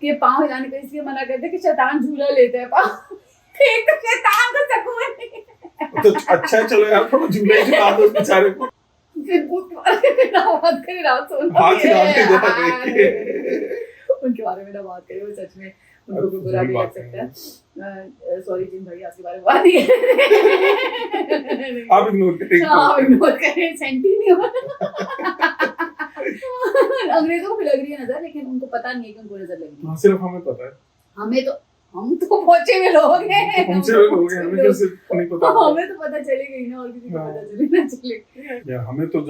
कि पाँव हिलाने को इसलिए मना करते हैं कि शैतान झूला लेता है पाँव। एक तो शैतान को सकून नहीं। तो अच्छा है, चलो यार थोड़ा झूला ही झूला दो उस बेचारे को। फिर भूत मारे ना बात करें, रात सोना हाथ हिला के उनके बारे में ना बात करें, वो सच में उनको कोई बुरा नहीं लग सकता है। सॉरी जिन भाई, आपके बारे में बात नहीं है। आप इग्नोर करें। हाँ इग्नोर करें, सेंटी नहीं हो। अंग्रेजों को भी लग रही है नजर, लेकिन उनको पता नहीं है कि उनको नजर लग रही है। सिर्फ हमें पता है। हम तो पहुंचे हुए लोग हैं, हमसे लोग हैं, हमें कैसे नहीं पता। हमें तो पता चलेगा ही ना, और किसी को पता चले ना चले। यार हमें तो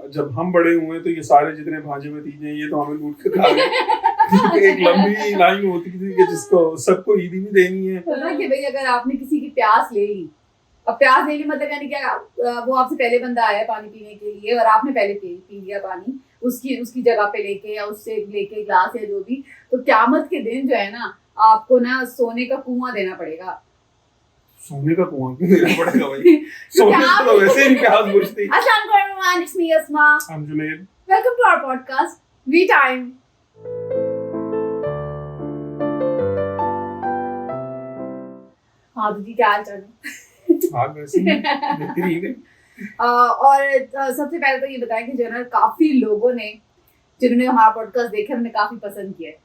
जब हम बड़े हुए तो ये सारे जितने भांजे भतीजे हैं ये तो हमें लूट के खा गए। एक लंबी लाइन होती थी कि जिसको सबको ईदी भी देनी है। पता कि भाई अगर आपने किसी की प्यास ले ली, अब प्यास ले ली मतलब यानी क्या, वो आपसे पहले बंदा आया पानी पीने के लिए और आपने पहले पी लिया पानी उसकी जगह पे लेके या उससे लेके ग्लास या जो भी, तो क़यामत के दिन जो है ना आपको ना सोने का कुआं देना पड़ेगा। सोने का कुआं क्यों देना पड़ेगा भाई? सोने से तो वैसे ही प्यास बुझती। अस्सलाम वालेकुम everyone, it's me Asma. I'm Junaid. Welcome to our podcast we time. हाँ दीदी, क्या हाल चाल है? हाँ वैसे ही बेहतरीन है। और सबसे पहले तो ये बताएं कि जो है ना काफी लोगों ने जिन्होंने हमारा पॉडकास्ट देखा उन्होंने काफी पसंद किया है।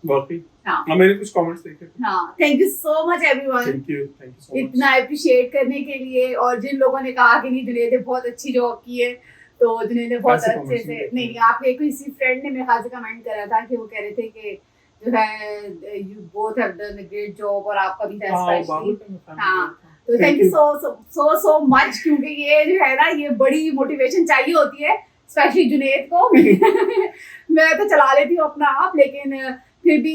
वाकई हाँ मैंने कुछ कमेंट्स देखे थे। हाँ, thank you so much everyone, thank you so much इतना अप्रिशिएट करने के लिए। और जिन लोगों ने कहा कि नहीं जुनैद ने बहुत अच्छी जॉब की है, तो जुनैद ने बहुत ऐसे अच्छे comments से, नहीं नहीं आपके किसी फ्रेंड ने मेरे ख्याल से कमेंट करा था कि वो कह रहे थे कि जो है you both have done a great job, और आपका भी था स्पेशली। हाँ तो थैंक यू सो मच, क्योंकि ये जो है ना ये बड़ी मोटिवेशन चाहिए होती है स्पेशली जुनैद को। मैं तो चला लेती हूँ अपना आप, लेकिन फिर भी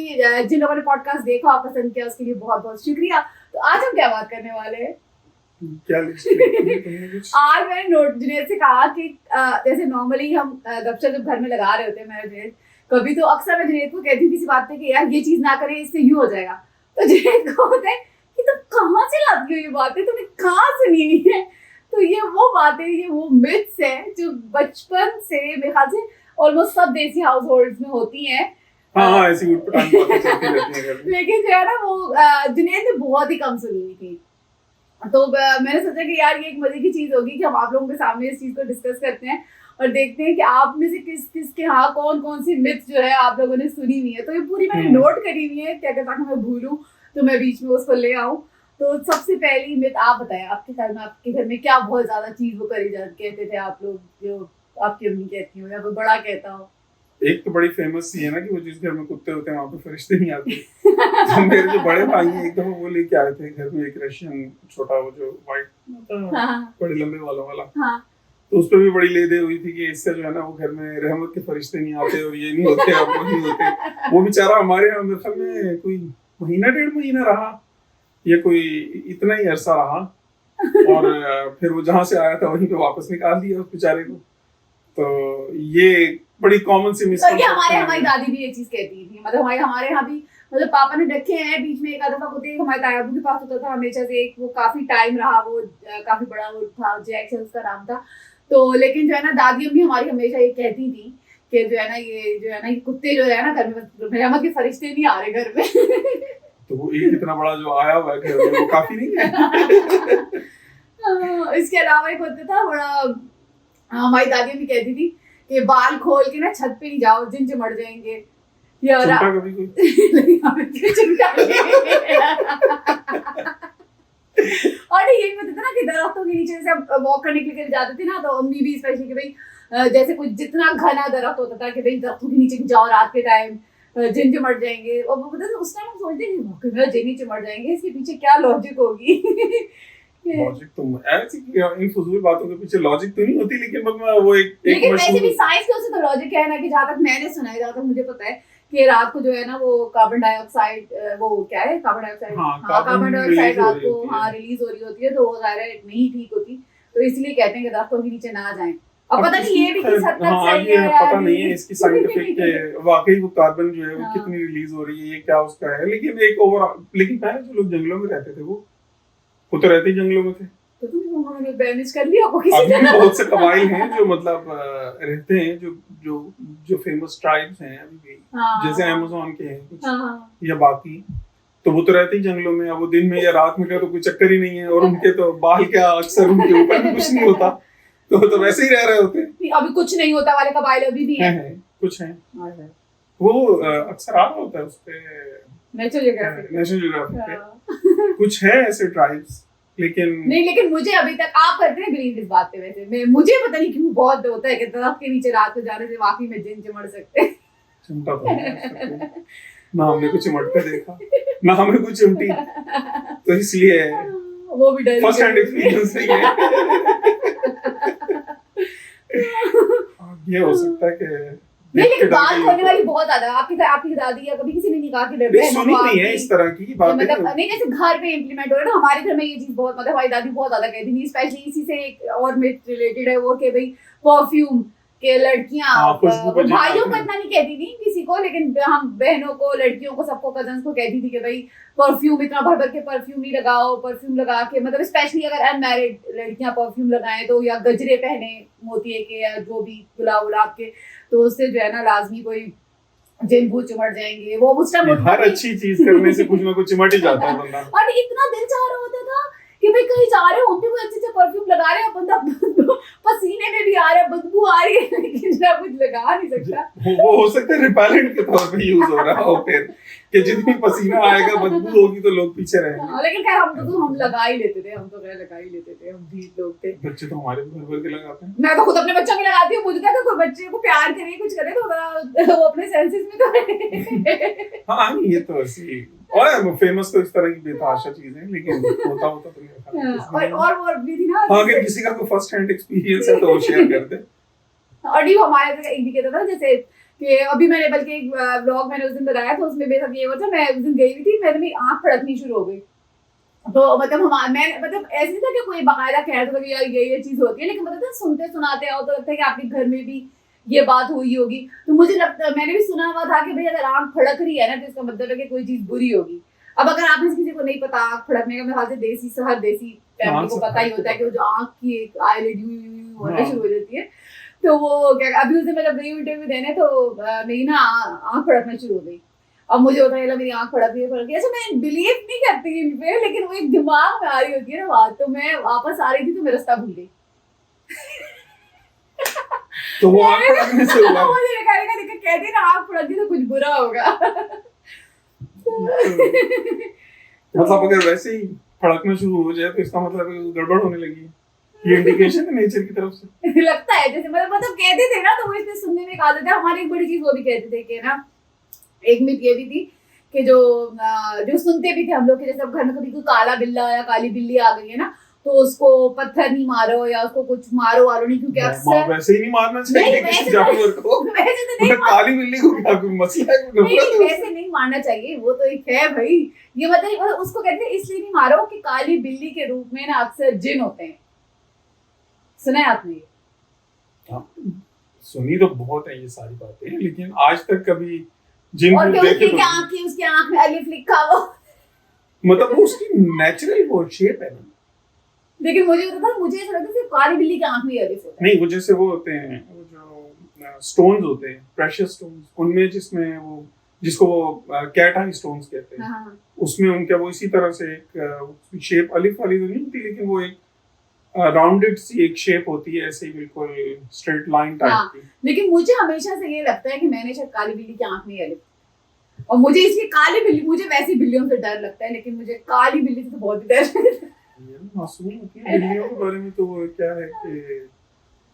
जिन लोगों ने पॉडकास्ट देखा और पसंद किया उसके लिए बहुत बहुत शुक्रिया। तो आज हम क्या बात करने वाले हैं? क्या लिस्ट? आज मैंने जुनैद से कहा कि जैसे नॉर्मली हम गपशप जब घर में लगा रहे होते हैं, मैं जुनैद कभी तो अक्सर मैं जुनैद को कहती हूँ किसी बात पे कि यार ये चीज ना करें इससे यूं हो जाएगा, तो जुनैद को होता है कि तुम कहाँ से लाती हो ये बातें, तुमने कहाँ सुनी नहीं है? तो ये वो बातें, ये वो मिथ्स हैं जो बचपन से मेरे ख्याल से ऑलमोस्ट सब देसी हाउस होल्ड में होती हैं। हाँ ऐसी उठपटांग बातें चलती रहती हैं घर में। लेकिन जो है ना वो जुनैद ने बहुत ही कम सुनी हुई थी, तो मैंने सोचा कि यार ये एक मजे की चीज होगी कि हम आप लोगों के सामने इस चीज को डिस्कस करते हैं और देखते हैं कि आप में से किस के हाँ कौन सी मिथ जो है आप लोगों ने सुनी हुई है। तो ये पूरी मैंने नोट करी हुई है क्या ताकि मैं भूलूं तो मैं बीच में उसको ले आऊं। तो सबसे पहली मिथ आप बताएं, आपके घर में क्या बहुत ज्यादा चीज वो करी कहते थे आप लोग, जो आपकी अम्मी कहती हो या कोई बड़ा कहता हो? एक तो बड़ी फेमस सी है ना कि वो जिस घर में कुत्ते होते हैं वहाँ पे फरिश्ते नहीं आते। तो मेरे जो बड़े भाई हैं एक दफा वो लेके आए थे घर में एक रशियन छोटा, वो जो व्हाइट बड़े लंबे बालों वाला। तो उस पर भी बड़ी लेदे हुई थी कि इससे जो है ना वो घर में रहमत के फरिश्ते नहीं आते और ये नहीं होते और वो नहीं होते। वो बेचारा हमारे यहाँ मेरे ख्याल में कोई महीना 1.5 महीना रहा, ये कोई इतना ही अरसा रहा और फिर वो जहाँ से आया था वहीं पे वापस निकाल दिया उस बेचारे को। तो ये बड़ी कॉमन सी मिसकंसेप्शन है। हमारी दादी भी ये चीज कहती थी, मतलब हमारे यहाँ भी, मतलब पापा ने रखे हैं बीच में एक आधा कुत्ते, हमारे ताया के पास होता था हमेशा से एक, वो काफी टाइम रहा, वो काफी बड़ा वो था, जैक से उसका नाम था। तो लेकिन जो है ना दादी अम्मी हमारी हमेशा ये कहती थी कि जो है ना ये कुत्ते जो है ना घर में रहमत के फरिश्ते नहीं आ रहे घर में। तो वो एक इतना बड़ा जो आया हुआ है घर में वो काफी नहीं है। इसके अलावा एक होता था बड़ा, हमारी दादी अम्मी कहती थी कि बाल खोल के ना छत पे नहीं जाओ, जिन चिमट जाएंगे। या और ये भी होता था ना कि दरख्तों के नीचे से हम वॉक करने के लिए जाते थे ना, तो अम्मी भी स्पेशली कि भाई जैसे कुछ जितना घना दरख्त होता था कि भाई दरख्तों के नीचे जाओ रात के टाइम, जिन चिमट जाएंगे। और वो पता उस टाइम हम सोचते थे जिन चिमट जाएंगे, इसके पीछे क्या लॉजिक होगी? लॉजिक तो ऐसी इन फजूल बातों के पीछे लॉजिक तो नहीं होती, लेकिन वो लेकिन वैसे भी साइंस के उससे तो लॉजिक है ना कि जहाँ तक मैंने सुना है, जहाँ तक मुझे पता है कि रात को जो है ना वो कार्बन डाइऑक्साइड, वो क्या है कार्बन डाइऑक्साइड रात को रिलीज हो रही होती है, तो वो ज़ाहिर नहीं ठीक होती, तो इसलिए कहते हैं कि दरख्तों के नीचे ना जाएं। अब पता नहीं ये भी किस हद तक सही है, पता नहीं है इसकी साइंटिफिक वाकई वो कार्बन जो है वो कितनी रिलीज हो रही है, ये क्या उसका है। लेकिन एक ओवरऑल, लेकिन पहले जो लोग जंगलों में रहते थे वो तो रहते ही जंगलों में थे, तो तुम उन्होंने मैनेज कर लिया आपको किसी अभी भी तरह? बहुत से कबाइल हैं जो मतलब रहते हैं जो जो जो फेमस ट्राइब्स हैं अभी भी, हाँ, जैसे अमेज़न के हैं कुछ हाँ, या बाकी, तो वो तो रहते ही जंगलों में, अब वो दिन में या रात में का तो कोई चक्कर ही नहीं है, और उनके तो बाल क्या, अक्सर उनके ऊपर भी कुछ नहीं होता, तो वैसे ही रह रहे होते हैं। नहीं, अभी कुछ नहीं होता वाले कबाइल अभी भी हैं। हैं, कुछ हैं, अच्छा, वो अक्सर आ रहा होता है उस पे नेचुरल ज्योग्राफिक। नेशनल ज्योग्राफिक पे, हाँ। कुछ है ऐसे ट्राइब्स, लेकिन नहीं, लेकिन मुझे अभी तक आप करते हैं बिलीव इस बात पे, वैसे मैं मुझे पता नहीं क्यों बहुत होता है कि दरख्त के नीचे रात को जाने से वाकई में जिन चिमड़ सकते हैं। चिमटा तो नहीं है ऐसा कोई। ना हमने कुछ चिमटते देखा, ना हमें कुछ चिमटी, तो इसलिए वो भी डर फर्स्ट हैंड एक्सपीरियंस नहीं है। ये हो सकता है कि नहीं, लेकिन बात होने वाली बहुत ज्यादा, आपकी दादी या कभी किसी ने नहीं कहा कि नहीं, सुनी नहीं है इस तरह की बातें, मतलब नहीं, जैसे घर पे इम्प्लीमेंट हो रहा है ना, हमारे घर में ये चीज बहुत, मतलब हमारी दादी बहुत ज्यादा कहती थी, स्पेशली इसी से एक और मिथ रिलेटेड है वो कि भाई परफ्यूम के लड़कियां, भाइयों को इतना नहीं कहती थी किसी को, लेकिन हम बहनों को, लड़कियों को, सबको, कजन्स को कहती थी कि भाई परफ्यूम इतना भर भर के परफ्यूम नहीं लगाओ, परफ्यूम लगा के, मतलब स्पेशली अगर अनमैरिड लड़कियां परफ्यूम लगाएं तो, या गजरे पहने मोतिये के या जो भी गुलाब उलाब के, तो उससे जो है ना लाजमी कोई जिन भूत चिमट जाएंगे। वो उस टाइम हर अच्छी चीज करने से कुछ ना कुछ चिमट ही जाता है बंदा। और इतना दिल चाह रहा होता था कि भाई कहीं जा रहे हो, हम भी कोई अच्छे से परफ्यूम लगा रहे हैं, बंदा पसीने में भी आ रहा है, बदबू आ रही है, लेकिन ना कुछ लगा नहीं सकता। वो हो सकता है रिपेलेंट के तौर पे यूज हो रहा हो, फिर कि जितनी पसीना आएगा, बदबू होगी तो लोग पीछे रहेंगे। लेकिन खैर हम लगा ही लेते थे, हम ढीठ लोग थे। बच्चे तो हमारे भर भर के लगाते हैं। मैं तो खुद अपने बच्चों की लगाती हूँ, मुझे क्या कोई बच्चे को प्यार करे, कुछ करे तो वो अपने सेंसेस में तो रहे। हाँ, ये तो ऐसी और फेमस तो इस तरह की बेतहाशा चीज है, लेकिन होता तो नहीं होता। और भी थी ना, हाँ, अगर किसी का कोई फर्स्ट हैंड एक्सपीरियंस है तो वो शेयर कर दे। और नहीं, हमारे तो एक भी कहता था, जैसे कि अभी मैंने बल्कि एक व्लॉग मैंने उस दिन बताया था, उसमें मेरे साथ ये हुआ था, मैं उस दिन गई हुई थी, मेरी आंख फड़कनी शुरू हो गई, तो मतलब मैं मतलब ऐसे नहीं था कि कोई बाकायदा कह रहा था कि यार ये चीज होती है, लेकिन मतलब सुनते सुनाते आओ तो लगता है कि आपके घर में भी ये बात हुई होगी। तो मुझे लगता, मैंने भी सुना हुआ था कि भाई अगर आंख फड़क रही है ना, तो इसका मतलब है कि कोई चीज बुरी होगी। अब अगर आप किसी को नहीं पता आंख फड़कने का, मेरे ख्याल से देसी, हर देसी फैमिली को पता ही होता है कि वो जो आंख की एक आईलिड यू होना शुरू हो जाती है, तो वो क्या, अभी उसे मैं जब गई इंटरव्यू देने तो मेरी ना आंख फड़कना शुरू हो गई। अब मुझे होता है मेरी आंख फड़क रही है, अच्छा मैं बिलीव नहीं करती इन पे, लेकिन वो एक दिमाग में आ रही होती है ना बात, तो मैं वापस आ रही थी तो मैं रास्ता भूल गई। तो वो आंख फड़कने से हुआ। मुझे कहते ना आंख फड़क गई तो कुछ बुरा होगा। मतलब अगर वैसे ही फड़कना शुरू हो जाए तो इसका मतलब गड़बड़ होने लगी, ये इंडिकेशन है नेचर की तरफ से। लगता है जैसे मतलब कहते थे ना, तो वो इसमें सुनने में एक आदत है हमारी। एक बड़ी चीज वो भी कहते थे कि ना, एक मिथ ये भी थी कि जो सुनते भी थे हम लोग, जैसे घर में कभी कोई काला बिल्ला या काली बिल्ली आ गई है ना, तो उसको पत्थर नहीं मारो या उसको कुछ मारो वारो नहीं, क्योंकि अक्सर वैसे ही नहीं मारना चाहिए किसी जानवर को। वैसे तो नहीं, काली बिल्ली को क्या कोई मसला है? नहीं, वैसे नहीं मारना चाहिए, वो तो एक है भाई। ये मतलब उसको कहते हैं इसलिए नहीं मारो कि काली बिल्ली के रूप में ना अक्सर जिन होते हैं। सुना है आपने? सुनी तो बहुत है ये सारी बातें, लेकिन आज तक कभी जिन और को देखे तो उसकी आंख में अलिफ लिखा हो, मतलब वो उसकी नेचुरल वो शेप है ना। लेकिन मुझे ऐसा लगता है सिर्फ काली बिल्ली की आंख में अलिफ होता है। नहीं, वो जैसे वो होते हैं, वो जो स्टोन्स होते हैं, प्रेशियस स्टोन्स, उनमें जिसमें वो जिसको वो कैट आई स्टोन्स कहते हैं, हाँ। उसमें उनका वो इसी तरह से एक शेप अलिफ वाली तो नहीं होती, लेकिन वो एक राउंडेड सी एक शेप होती है, ऐसे ही बिल्कुल स्ट्रेट लाइन टाइप की। लेकिन मुझे हमेशा से ये लगता है कि मैंने शायद काली बिल्ली की आंख में अलिफ, और मुझे इसकी काली बिल्ली, मुझे वैसी बिल्लियों से डर लगता है, लेकिन मुझे काली बिल्ली से तो बहुत ही डर लगता है। मासूम होती है बिल्लियों के बारे में, तो वो क्या है कि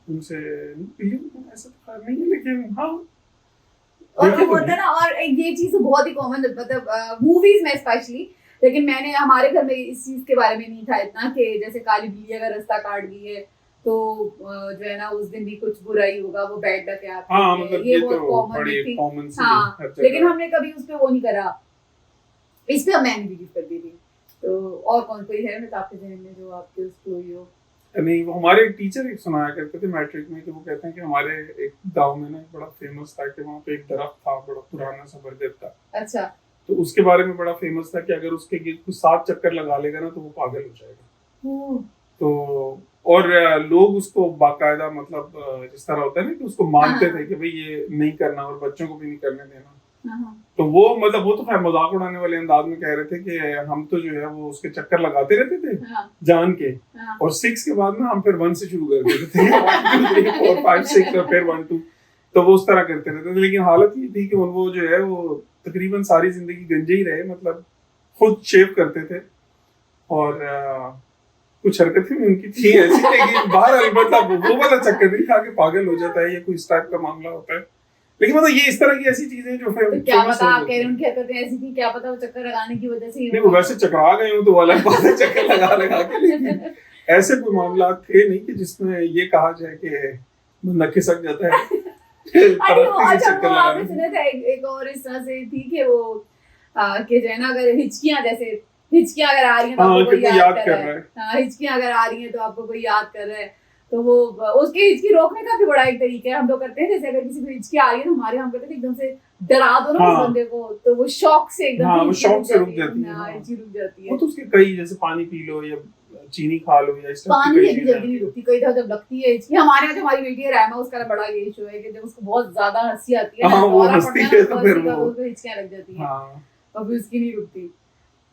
उनसे बिल्लियों को ऐसा तो नहीं है, लेकिन हाँ। और वो होता है ना, और ये चीज बहुत ही कॉमन, मतलब मूवीज में स्पेशली, लेकिन मैंने हमारे घर में इस चीज के बारे में नहीं था इतना कि जैसे काली बिल्ली अगर रास्ता काट गई है तो जो है ना उस दिन भी कुछ बुरा ही होगा, वो बैड लक है। हाँ, मतलब ये बहुत तो बड़ी कॉमन सी हाँ, लेकिन हमने कभी उस पे वो नहीं करा, इस पे मैंने बिलीव कर दी थी। तो और कौन कोई है मतलब आपके जहन में जो आपके उस पे हुई हो? नहीं, वो हमारे टीचर एक सुनाया करते थे मैट्रिक में, कि वो कहते हैं कि हमारे एक गांव में ना बड़ा फेमस था कि वहाँ पे एक दरख्त था, बड़ा पुराना सा बरगद का। अच्छा। तो उसके बारे में बड़ा फेमस था कि अगर उसके गिर्द कुछ 7 चक्कर लगा लेगा ना तो वो पागल हो जाएगा। तो और लोग उसको बाकायदा मतलब जिस तरह होता है ना कि उसको मानते थे कि भाई ये नहीं करना और बच्चों को भी नहीं करने देना। तो वो मतलब वो तो खैर मजाक उड़ाने वाले अंदाज में कह रहे थे कि हम तो जो है वो उसके चक्कर लगाते रहते थे जान के, और 6 के बाद ना हम फिर 1 से शुरू कर देते थे 1 2 3 4 5 6 और फिर 1 2, तो वो उस तरह करते रहते थे। लेकिन हालत ये थी कि वो जो है वो तकरीबन सारी जिंदगी गंजे ही रहे, मतलब खुद शेव करते थे और कुछ हरकतें भी उनकी थी ऐसी कि बाहर मतलब वो वाला चक्कर नहीं था कि पागल हो जाता है या कोई इस टाइप का मामला होता है, लेकिन मतलब ये इस तरह की ऐसी चीजें जो फिर तो क्या पता आप कह रहे उनकी हरकतें ऐसी थी, क्या पता वो चक्कर लगाने की वजह से नहीं, वो वैसे चकरा गए हो तो वाला बात है चक्कर लगा के, लेकिन ऐसे कोई मामला थे नहीं कि जिसमें ये कहा जाए कि बंदा खिसक जाता है। अरे वो अच्छा वो आपने सुना था एक और इस तरह से थी कि वो कि जो है ना अगर हिचकियां अगर आ रही हैं तो आपको कोई याद कर रहा है। हाँ, हिचकियां अगर आ रही हैं तो आपको कोई याद कर रहा है, तो वो उसकी हिचकी रोकने का भी बड़ा एक तरीका है। हम लोग करते हैं जैसे अगर किसी को हिचकी आ रही है तो हमारे हम कहते हैं एकदम से डरा दो ना उस बंदे को, तो वो शौक से एकदम वो शौक से रुक जाती है। हिचकी रुक जाती है। वो तो उसके कई जैसे पानी पी लो या चीनी खा लो या इस तरह की पानी जल्दी नहीं रुकती, कई दफा जब लगती है हिचकी। हमारे यहाँ जो हमारी बेटी है रायमा, उसका बड़ा ये इशू है कि जब उसको बहुत ज्यादा हंसी आती है वो हंसती है तो फिर वो हिचकियां लग जाती है और फिर उसकी नहीं रुकती।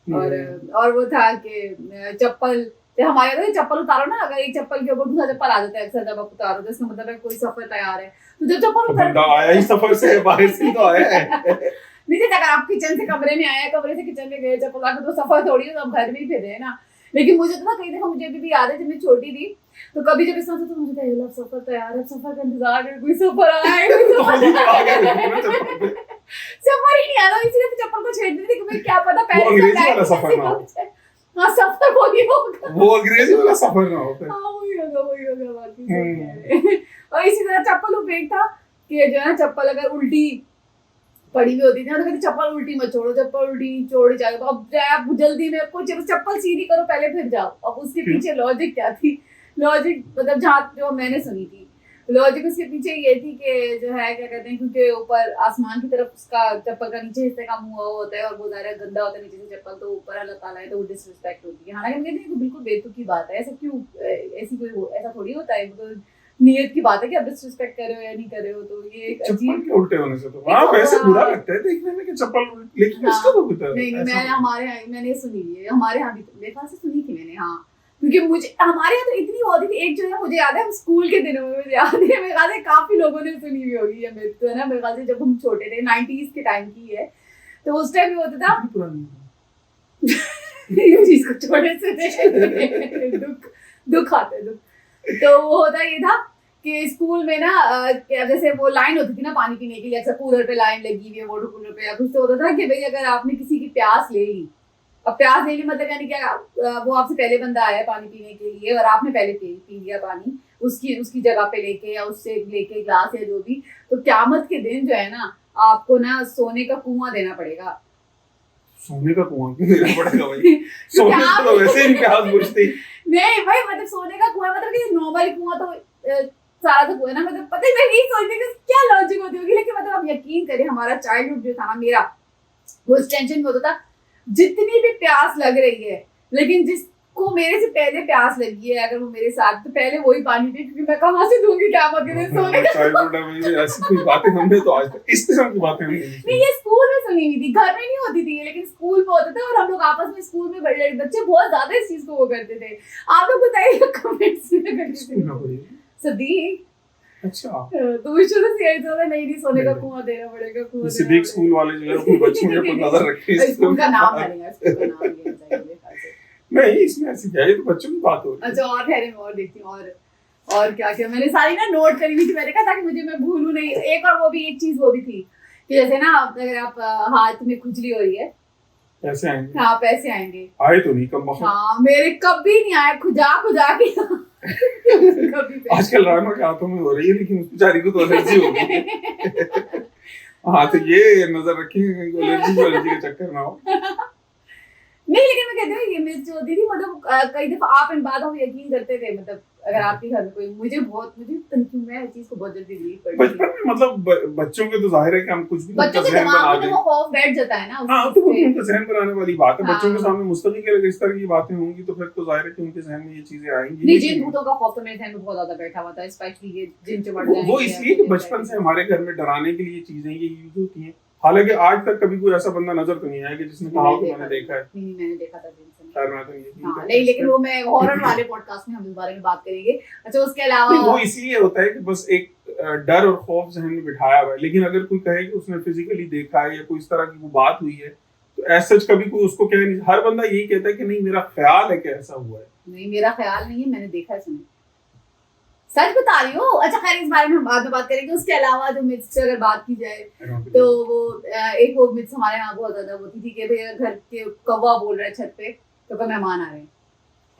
और वो था कि चप्पल हमारे यहाँ चप्पल उतारो ना, अगर एक चप्पल के ऊपर दूसरा चप्पल आ जाता है अक्सर जब आप उतारो तो इसका मतलब है कोई सफर तैयार है। तो जब चप्पल बंदा आया ही सफर से, बाहर से तो आया है। नहीं अगर आप किचन से कमरे में आए, कमरे से किचन में गए चप्पल आकर, तो सफर थोड़ी है, तो आप घर में ही फिर रहे हैं ना। लेकिन मुझे तो ना कई दफा मुझे अभी भी याद है जब मैं छोटी थी, तो कभी जब इसमें तो मुझे था सफर तैयार है, सफर का इंतजार है, कोई सफर आए सफर ही नहीं आ रहा, इसलिए तो चप्पल को छेड़ देती थी कि क्या पता पहले सफर ना हो। हाँ सफर वो नहीं होगा, वो अंग्रेजी वाला सफर ना हो। हाँ वही होगा बाकी। और इसी तरह चप्पल वो फेंक था कि जो है चप्पल अगर उल्टी पड़ी हुई होती थी तो कहती चप्पल उल्टी मत छोड़ो, चप्पल उल्टी छोड़ जाए तो अब आप जल्दी में कुछ चप्पल सीधी करो पहले फिर जाओ। अब उसके पीछे लॉजिक क्या थी, लॉजिक मतलब जहाँ जो मैंने सुनी थी लॉजिक उसके पीछे ये थी कि जो है क्या कहते हैं, क्योंकि ऊपर आसमान की तरफ उसका चप्पल का नीचे हिस्से का मुंह होता है और वो ज़्यादा गंदा होता है नीचे से चप्पल, तो ऊपर अल्लाह ताला है तो वो डिसरिस्पेक्ट होती है। हालांकि हम कहते हैं बिल्कुल बेतुकी बात है, ऐसा क्यों, ऐसी कोई ऐसा थोड़ी होता है, तो नियत की बात है कि आप डिसरिस्पेक्ट कर रहे हो या नहीं कर रहे हो। तो ये चप्पल के उल्टे होने से तो हाँ वैसे बुरा लगता है देखने में कि चप्पल, लेकिन इसका तो होता है नहीं मैंने सुनी है, हमारे यहाँ भी मेरे पास से सुनी थी मैंने। हाँ क्योंकि मुझे हमारे यहाँ तो इतनी होती थी, एक जो है मुझे याद है हम स्कूल के दिनों में, मुझे याद है मेरे ख्याल से काफी लोगों ने सुनी हुई होगी ये मिथ, तो है ना मेरे ख्याल से जब हम छोटे थे 90s के टाइम की है, तो उस टाइम भी होता था ये चीज को छोटे से दुख आता है। तो वो होता ये था कि स्कूल में ना जैसे वो लाइन होती थी ना पानी पीने के लिए, अक्सर कूलर पे लाइन लगी हुई है, वाटर कूलर पे, या कुछ तो होता था कि भाई अगर आपने किसी की प्यास ले ली, अब प्यास ले ली मतलब यानी क्या, वो आपसे पहले बंदा आया पानी पीने के लिए और आपने पहले पी लिया पानी उसकी जगह पे लेके या उससे लेके ग्लास या जो भी, तो क़यामत के दिन जो है ना आपको ना सोने का कुआं देना पड़ेगा। सोने का कुआं क्यों देना पड़ेगा भाई? सोने से तो वैसे ही प्यास बुझती नहीं भाई, मतलब सोने का कुआं मतलब कि नॉर्मल कुआं तो सारा तो कुआं ना, मतलब पता ही नहीं सोचने का क्या लॉजिक होती होगी, लेकिन मतलब आप यकीन करें हमारा चाइल्डहुड जो था ना मेरा, वो इस टेंशन में होता था जितनी भी प्यास लग रही है, लेकिन जिसको मेरे से पहले प्यास लगी है अगर वो मेरे साथ, तो पहले वही पानी पी, क्योंकि मैं कहाँ से दूंगी क्या पता है सोने का। चाइल्डहुड में ऐसी कोई बातें हमने तो आज तक इस किस्म की बातें नहीं ये स्कूल में सुनी हुई थी, घर में नहीं होती थी, लेकिन स्कूल में होता था और हम लोग आपस में स्कूल में बच्चे बहुत ज्यादा इस चीज को वो करते थे। आप लोग बताइए कमेंट्स में। सदीक अच्छा तो शुरू से यही था नहीं सोने का कुआं देना पड़ेगा, कुआं सिद्दीक स्कूल वाले जो है अपने बच्चों के ऊपर नजर रखें, स्कूल का नाम डालेंगे, स्कूल का नाम लेना चाहिए। नहीं इसमें ऐसी क्या है, तो बच्चों की बात हो रही है। अच्छा और ठहरे मैं और देखती हूँ और क्या क्या मैंने सारी ना नोट करी हुई थी, मैंने कहा ताकि मुझे मैं भूलूं नहीं। एक और वो भी एक चीज वो भी थी कि जैसे ना अगर आप हाथ में खुजली हो रही है पैसे आएंगे, हाँ पैसे आएंगे, आए तो नहीं कम वक्त, हाँ मेरे कभी नहीं आए, खुजा के आजकल रामा के हाथों में हो रही है, लेकिन उस बेचारी को तो एलर्जी हो गई है। हाँ तो ये नजर रखिए एलर्जी का चक्कर ना हो। नहीं, लेकिन मैं कहती हूँ ये मिस जो होती थी, मतलब कई दफा आप इन बातों में यकीन करते थे, मतलब अगर आपके घर में कोई, मुझे मैं इस चीज को बहुत जल्दी बिलीव करती थी। बचपन में मतलब बच्चों के तो जाहिर है कि हम कुछ भी बच्चों के दिमाग में वो खौफ बैठ जाता है ना उस हाँ, चीज तो वो से। उनका जहन बनाने वाली बात है। बच्चों के हाँ। सामने मुस्तकिल के अगर इस तरह की बातें होंगी तो फिर तो जाहिर है कि उनके जहन में ये चीजें आएंगी। नहीं, जिन भूतों का खौफ तो मेरे जहन में बहुत ज्यादा बैठा हुआ था, स्पेशली ये जिन से बढ़ जाएंगे। वो इसलिए कि बचपन से हमारे घर में डराने के लिए चीजें ये यूज होती हैं। हालांकि आज तक कभी कोई ऐसा बंदा नजर तो नहीं आया कि जिसने कहा कि मैंने देखा है। नहीं, मैंने देखा था जिनसे। खैर मैं तो यकीन हाँ, करता नहीं, हूं लेकिन इस वो मैं हॉरर वाले पॉडकास्ट में हम इस बारे में बात करेंगे। अच्छा, उसके अलावा पे। वो इसलिए होता है कि बस एक डर और खौफ जहन में बिठाया हुआ है। लेकिन अगर कोई कहे कि उसने फिजिकली देखा है या कोई इस तरह की वो बात हुई है तो ऐसा सच कभी कोई उसको कह नहीं। हर बंदा यही कहता है कि नहीं मेरा ख्याल है कि ऐसा हुआ है। नहीं, मेरा ख्याल नहीं है, मैंने देखा है, सुना, सच बता रही हूँ। अच्छा, खैर इस बारे में हम बाद में बात करेंगे। उसके अलावा जो मिथ्स से अगर बात की जाए तो वो एक वो मिथ्स हमारे यहाँ बहुत ज्यादा होती थी कि भैया घर के कौवा बोल रहा है छत पे तो कोई मेहमान आ रहे हैं।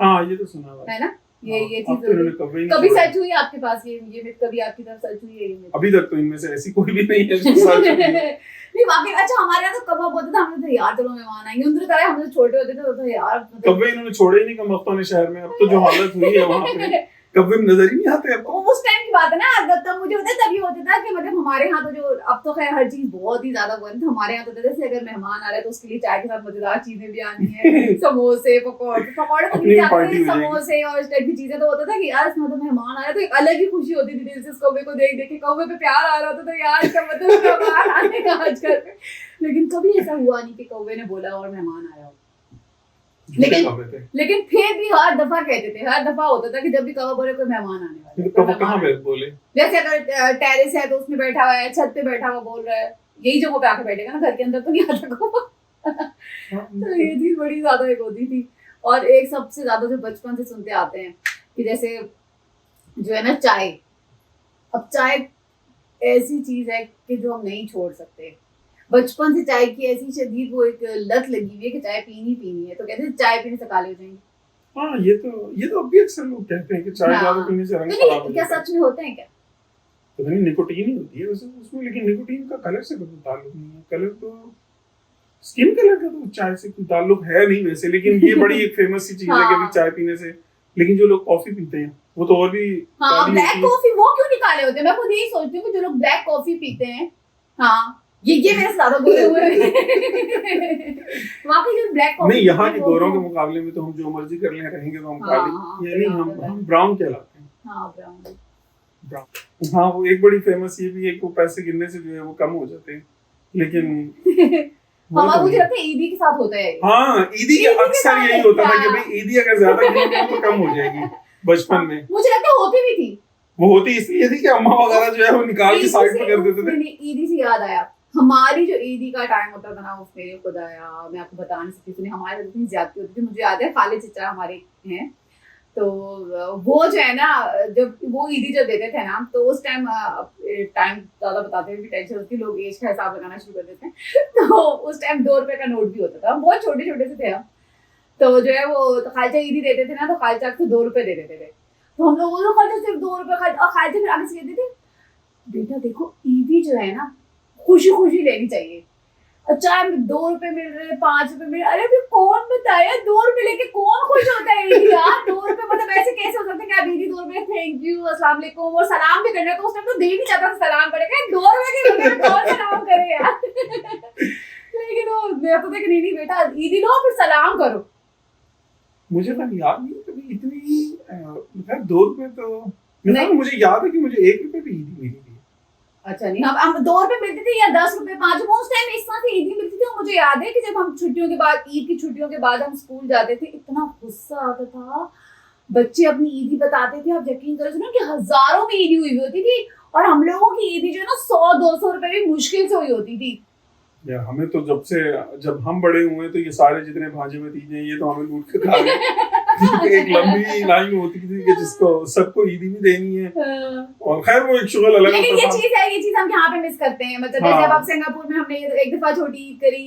हाँ, ये तो सुना हुआ है ना, ये अब चीज तो इन्होंने कभी नहीं कभी छोड़ा। सच हुई आपके पास? ये मिथ कभी आपकी तरफ सच हुई है? ये myth? अभी तक तो इनमें से ऐसी कोई भी नहीं है जो सच हुई है। नहीं, वाकई। अच्छा, हमारे यहाँ तो कौवा बोलते थे, हमने तो यार चलो मेहमान आएंगे। उधर तरह हम तो छोटे होते थे तो यार मतलब कब्बे इन्होंने छोड़े ही नहीं कम वक्तों ने शहर में। अब तो जो हालत हुई है वहाँ पे कब्बे में नजर ही नहीं आते अब तो। वो उस टाइम की बात है ना, तब मुझे होता है, तब ये होता था कि मतलब हमारे यहाँ तो जो अब तो खैर हर चीज बहुत ही ज्यादा हुआ है। हमारे यहाँ तो जैसे अगर मेहमान आ रहे हैं तो उसके लिए चाय के साथ मजेदार चीजें भी आनी है, समोसे, पकौड़े तो अपनी नहीं पार्टी आते, हो जाएगी। समोसे और इस टाइप की चीजें। तो होता था कि यार इसमें तो मेहमान आ रहे, तो एक अलग ही खुशी होती थी दिल से। उस कौवे को देख देख के कौवे पे प्यार आ रहा होता था, यार इसका मतलब मेहमान आने का आज घर पे। लेकिन कभी ऐसा हुआ नहीं कि कौवे ने बोला और मेहमान आया हो। लेकिन फिर भी हर दफा कहते थे, हर दफा होता था कि जब भी कौवा बोले कोई मेहमान आने वाला है, कब कहाँ पे बोले? जैसे अगर टेरेस है तो उसमें बैठा हुआ है, छत पे बैठा हुआ बोल रहा है, यही जगह पे आके बैठेगा ना, घर के अंदर तो नहीं आता कौवा। तो ये चीज बड़ी ज्यादा एक होती थी। और एक सबसे ज्यादा जो बचपन से सुनते आते हैं कि जैसे जो है ना चाय, अब चाय ऐसी चीज है कि जो हम नहीं छोड़ सकते। बचपन से चाय की ऐसी शदीद वो एक लत लगी हुई है कि चाय पीनी है, तो कहते हैं चाय पीने से काले हो जाएंगे। हाँ, ये तो अभी अक्सर लोग कहते हैं कि चाय ज्यादा पीने से रंग खराब हो क्या जाता है। सच में होते हैं क्या? तो नहीं, निकोटीन ही होती है वैसे उसमें। लेकिन निकोटीन का कलर से कोई ताल्लुक नहीं है। कलर तो स्किन कलर का तो चाय से कोई ताल्लुक है नहीं वैसे। लेकिन ये बड़ी एक फेमस सी चीज है कि अभी चाय पीने से। लेकिन जो लोग कॉफी पीते हैं वो तो और भी हाँ, ब्लैक कॉफी वो क्यों निकाले होते हैं? मैं खुद यही सोचती हूँ कि जो लोग ब्लैक कॉफी पीते हैं, हाँ ये मेरे ज्यादा गोरे हुए वाकई जो ब्लैक कॉफी नहीं, यहाँ के गोरों के मुकाबले में तो हम जो मर्जी कर ले रहेंगे तो हम काले, यानी हम ब्राउन कहलाते हैं। हाँ, ब्राउन। हाँ, वो एक बड़ी फेमस ये भी है कि वो पैसे गिनने से जो है वो कम हो जाते हैं। लेकिन हमारा मुझे लगता है ईदी के साथ होता है। हाँ, ईदी का अक्सर यही होता था कि भाई ईदी अगर ज्यादा गिनोगे तो कम हो जाएगी। बचपन में मुझे लगता है होती भी थी। वो होती इसलिए थी कि अम्मा वगैरह जो है वो निकाल के साइड पे कर देते थे। ईदी से याद आया, हमारी जो ईदी का टाइम होता था ना, वो मेरे खुदाया मैं आपको बता नहीं सकती। हमारे इतनी ज्यादती होती थी। मुझे याद है खाले चचा हमारे हैं, तो वो जो है ना, जब वो ईदी जब देते थे ना, तो उस टाइम ज्यादा बताते हुए टेंशन होती, लोग एज का हिसाब लगाना शुरू कर देते हैं। तो उस टाइम 2 रुपए का नोट भी होता था। हम बहुत छोटे छोटे से थे हम। तो जो है वो तो खालचा ईदी देते थे ना, तो खालचा को 2 रुपए दे देते थे। तो हम लोग वो खालचा सिर्फ 2 रुपए खालचा, और खालचा फिर आगे से कहते थे बेटा देखो ईदी जो है ना खुशी खुशी लेनी चाहिए। अच्छा 2 रुपए मिल रहे, 5 रुपए मिल रहे, अरे भी कौन बताया 2 रुपए लेके कौन खुश होता है ईदी यार? 2 रुपए मतलब ऐसे कैसे हो सकता है कि आप ईदी 2 रुपए, थैंक यू, अस्सलाम वालेकुम, और सलाम भी करना, तो उस टाइम तो दे नहीं चाहता सलाम करेगा। 2 रुपए के बदले में कौन सलाम करे यार? लेकिन वो मैं तो देख नहीं बेटा ईदी लो फिर सलाम करो। मुझे तो याद नहीं कभी इतनी 2 रुपए तो मुझे याद है कि मुझे 1 रुपए भी ईदी मिली थी। अच्छा नहीं, हम 2 रुपए मिलते थे या 10 रुपए, 5 रुपए, उस टाइम इस तरह से ईदी मिलती थी। और मुझे याद है कि जब हम छुट्टियों के बाद, ईद की छुट्टियों के बाद हम स्कूल जाते थे, इतना गुस्सा आता था। बच्चे अपनी ईदी बताते थे, आप यकीन करो सुनो कि हजारों में ईदी हुई होती थी। और हम लोगों की ईदी जो है ना 100-200 रुपए भी मुश्किल से हुई होती थी। या हमें तो जब हम बड़े हुए तो ये सारे जितने भांजे भतीजे ये तो हमें लूट के खा गए। एक लंबी लाइन होती थी कि जिसको सबको ईदी भी देनी है। और खैर वो एक शुगल अलग लेकिन होता था। ये चीज हम यहाँ पे मिस करते हैं। मतलब जैसे अब आप सिंगापुर में हमने एक दफा छोटी ईद करी,